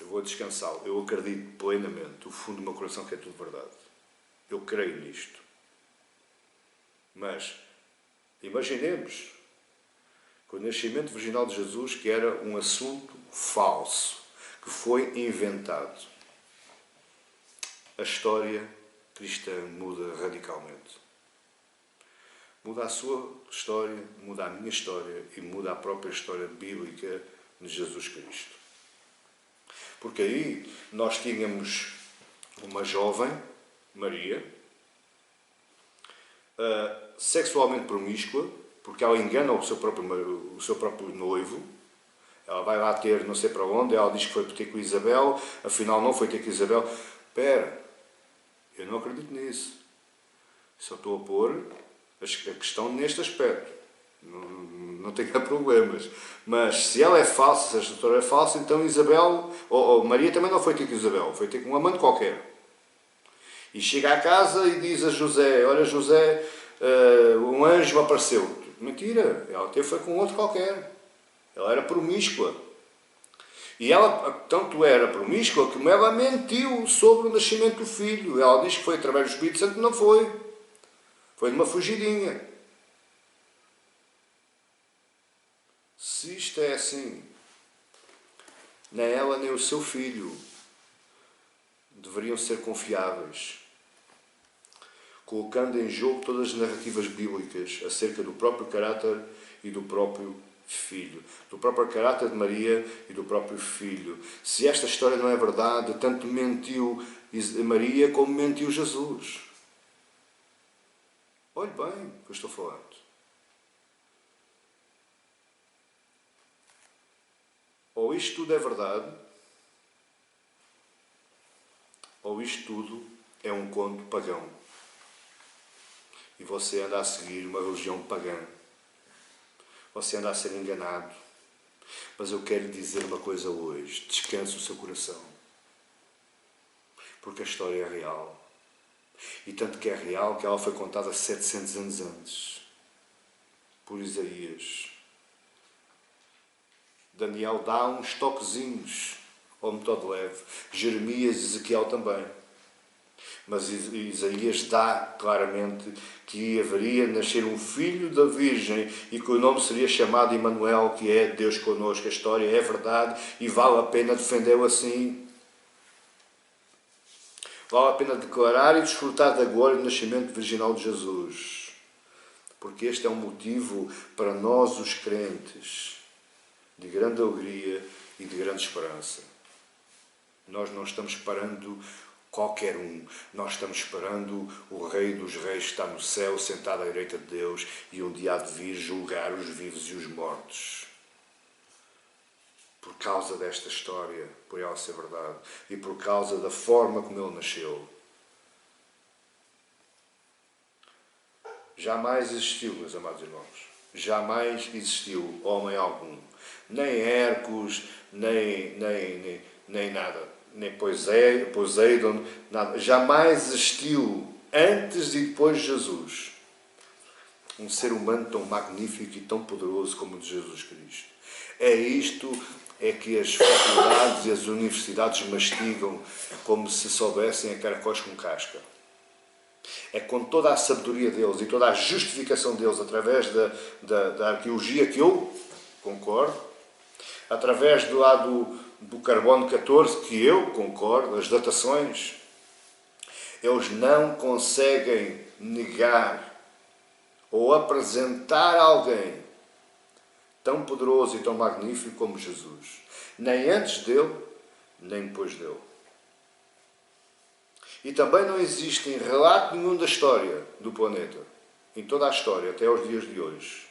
S1: eu vou descansá-lo, eu acredito plenamente, do fundo do meu coração, que é tudo verdade. Eu creio nisto. Mas, imaginemos com o nascimento virginal de Jesus, que era um assunto falso, que foi inventado, a história cristã muda radicalmente. Muda a sua história, muda a minha história e muda a própria história bíblica de Jesus Cristo. Porque aí nós tínhamos uma jovem, Maria, sexualmente promíscua, porque ela engana o seu próprio noivo. Ela vai lá ter não sei para onde, ela diz que foi ter com Isabel, afinal não foi ter com Isabel. Espera, eu não acredito nisso. Só estou a pôr a questão neste aspecto. Não tenho problemas. Mas se ela é falsa, se esta história é falsa, então Isabel, ou Maria também não foi ter com Isabel, foi ter com um amante qualquer. E chega à casa e diz a José, olha José, um anjo apareceu. Mentira, ela foi com outro qualquer. Ela era promíscua. E ela tanto era promíscua que ela mentiu sobre o nascimento do filho. Ela diz que foi através do Espírito Santo, não foi. Foi de uma fugidinha. Se isto é assim, nem ela nem o seu filho deveriam ser confiáveis, colocando em jogo todas as narrativas bíblicas acerca do próprio caráter e do próprio filho, do próprio caráter de Maria e do próprio filho. Se esta história não é verdade, tanto mentiu Maria como mentiu Jesus. Olhe bem o que eu estou falando. Ou isto tudo é verdade, ou isto tudo é um conto pagão. E você anda a seguir uma religião pagã. Você anda a ser enganado. Mas eu quero lhe dizer uma coisa hoje. Descanse o seu coração. Porque a história é real. E tanto que é real que ela foi contada 700 anos antes. Por Isaías. Daniel dá uns toquezinhos ao método leve. Jeremias e Ezequiel também. Mas Isaías dá claramente que haveria de nascer um filho da Virgem e que o nome seria chamado Emanuel, que é Deus connosco. A história é verdade e vale a pena defendê-lo assim. Vale a pena declarar e desfrutar da glória do nascimento virginal de Jesus. Porque este é um motivo para nós, os crentes, de grande alegria e de grande esperança. Nós não estamos esperando qualquer um. Nós estamos esperando o Rei dos Reis que está no céu, sentado à direita de Deus, e um dia há de vir julgar os vivos e os mortos. Por causa desta história, por ela ser verdade, e por causa da forma como ele nasceu. Jamais existiu, meus amados irmãos, jamais existiu homem algum, nem Hércules, nem nada, nem Poseidon, nada. Jamais existiu, antes e depois de Jesus, um ser humano tão magnífico e tão poderoso como o de Jesus Cristo. É isto é que as faculdades e as universidades mastigam como se soubessem a caracóis com casca. É com toda a sabedoria deles e toda a justificação deles através da arqueologia que eu concordo, através do lado do carbono 14 que eu concordo, as datações, eles não conseguem negar ou apresentar alguém tão poderoso e tão magnífico como Jesus. Nem antes dele, nem depois dele. E também não existe em relato nenhum da história do planeta, em toda a história, até aos dias de hoje,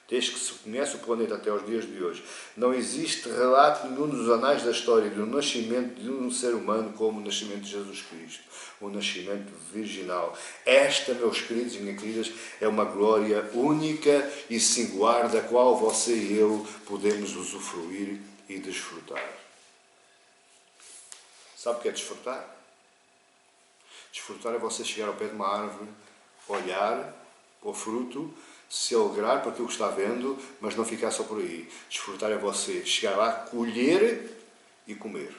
S1: desde que se conhece o planeta até aos dias de hoje, não existe relato nenhum dos anais da história do nascimento de um ser humano como o nascimento de Jesus Cristo, o nascimento virginal. Esta, meus queridos e minhas queridas, é uma glória única e singular da qual você e eu podemos usufruir e desfrutar. Sabe o que é desfrutar? Desfrutar é você chegar ao pé de uma árvore, olhar o fruto, se alegrar por aquilo que está vendo, mas não ficar só por aí. Desfrutar é você chegar lá, colher e comer.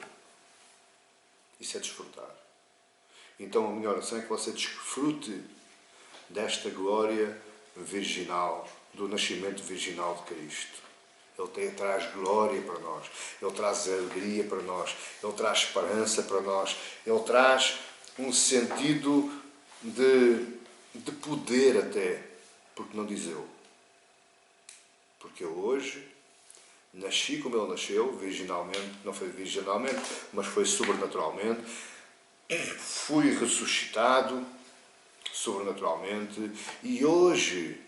S1: Isso é desfrutar. Então a minha oração é que você desfrute desta glória virginal, do nascimento virginal de Cristo. Ele traz glória para nós. Ele traz alegria para nós. Ele traz esperança para nós. Ele traz um sentido de poder até. Porque não diz eu. Porque eu hoje nasci como ele nasceu, virginalmente, não foi virginalmente, mas foi sobrenaturalmente. Fui ressuscitado sobrenaturalmente e hoje,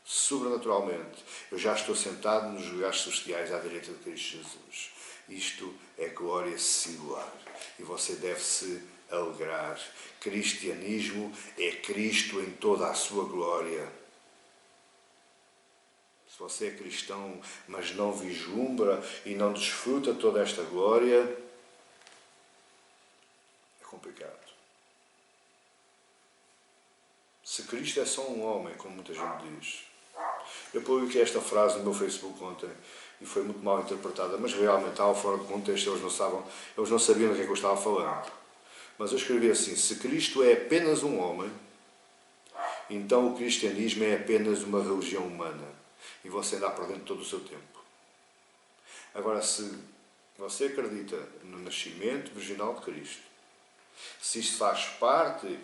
S1: sobrenaturalmente, eu já estou sentado nos lugares celestiais à direita de Cristo Jesus. Isto é glória singular e você deve se alegrar. Cristianismo é Cristo em toda a sua glória. Se você é cristão, mas não vislumbra e não desfruta toda esta glória, é complicado. Se Cristo é só um homem, como muita gente diz. Eu publiquei esta frase no meu Facebook ontem e foi muito mal interpretada, mas realmente estava fora de contexto, eles não sabiam do que é que eu estava falando. Mas eu escrevi assim: se Cristo é apenas um homem, então o cristianismo é apenas uma religião humana. E você anda perdendo todo o seu tempo. Agora, se você acredita no nascimento virginal de Cristo, se isto faz parte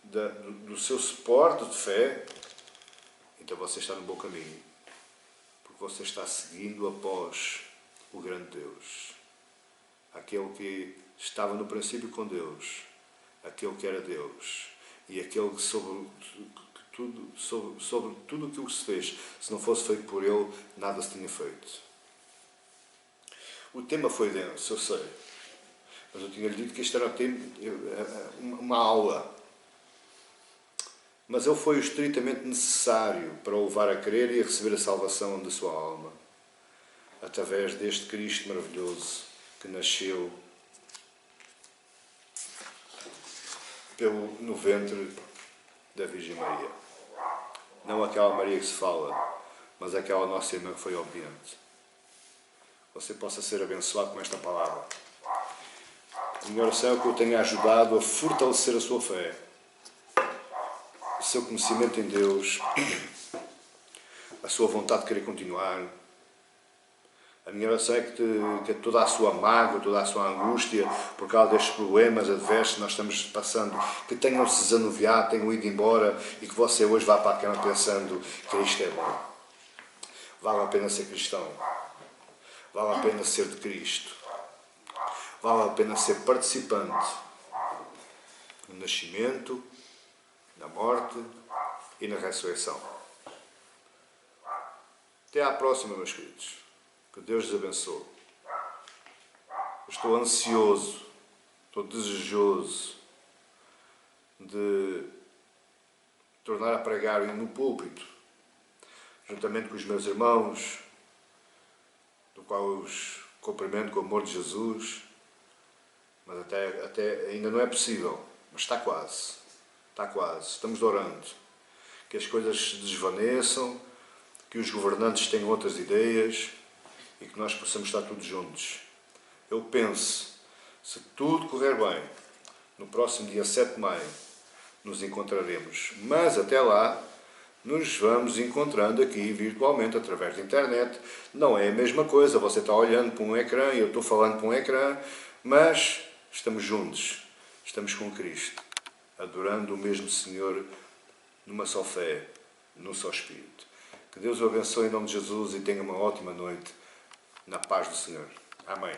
S1: do seu suporte de fé, então você está no bom caminho. Porque você está seguindo após o grande Deus. Aquele que estava no princípio com Deus. Aquele que era Deus. E aquele que sobre tudo aquilo que se fez, se não fosse feito por ele, nada se tinha feito. O tema foi denso, eu sei. Mas eu tinha-lhe dito que este era uma aula. Mas ele foi o estritamente necessário para o levar a crer e a receber a salvação da sua alma. Através deste Cristo maravilhoso que nasceu no ventre da Virgem Maria. Não aquela Maria que se fala, mas aquela nossa irmã que foi obediente. Você possa ser abençoado com esta palavra. A minha oração é que eu tenha ajudado a fortalecer a sua fé, o seu conhecimento em Deus, a sua vontade de querer continuar. A minha oração é que toda a sua mágoa, toda a sua angústia, por causa destes problemas adversos que nós estamos passando, que tenham-se desanuviado, tenham ido embora e que você hoje vá para a cama pensando que isto é bom. Vale a pena ser cristão. Vale a pena ser de Cristo. Vale a pena ser participante no nascimento, na morte e na ressurreição. Até à próxima, meus queridos. Que Deus os abençoe. Eu estou ansioso, estou desejoso de tornar a pregar no púlpito, juntamente com os meus irmãos, do qual eu os cumprimento com o amor de Jesus, mas até ainda não é possível, mas está quase, estamos orando, que as coisas se desvaneçam, que os governantes tenham outras ideias e que nós possamos estar todos juntos. Eu penso, se tudo correr bem, no próximo dia 7 de maio nos encontraremos, mas até lá nos vamos encontrando aqui virtualmente através da internet. Não é a mesma coisa, você está olhando para um ecrã e eu estou falando para um ecrã, mas estamos juntos, estamos com Cristo, adorando o mesmo Senhor numa só fé, num só Espírito. Que Deus o abençoe em nome de Jesus e tenha uma ótima noite na paz do Senhor. Amém.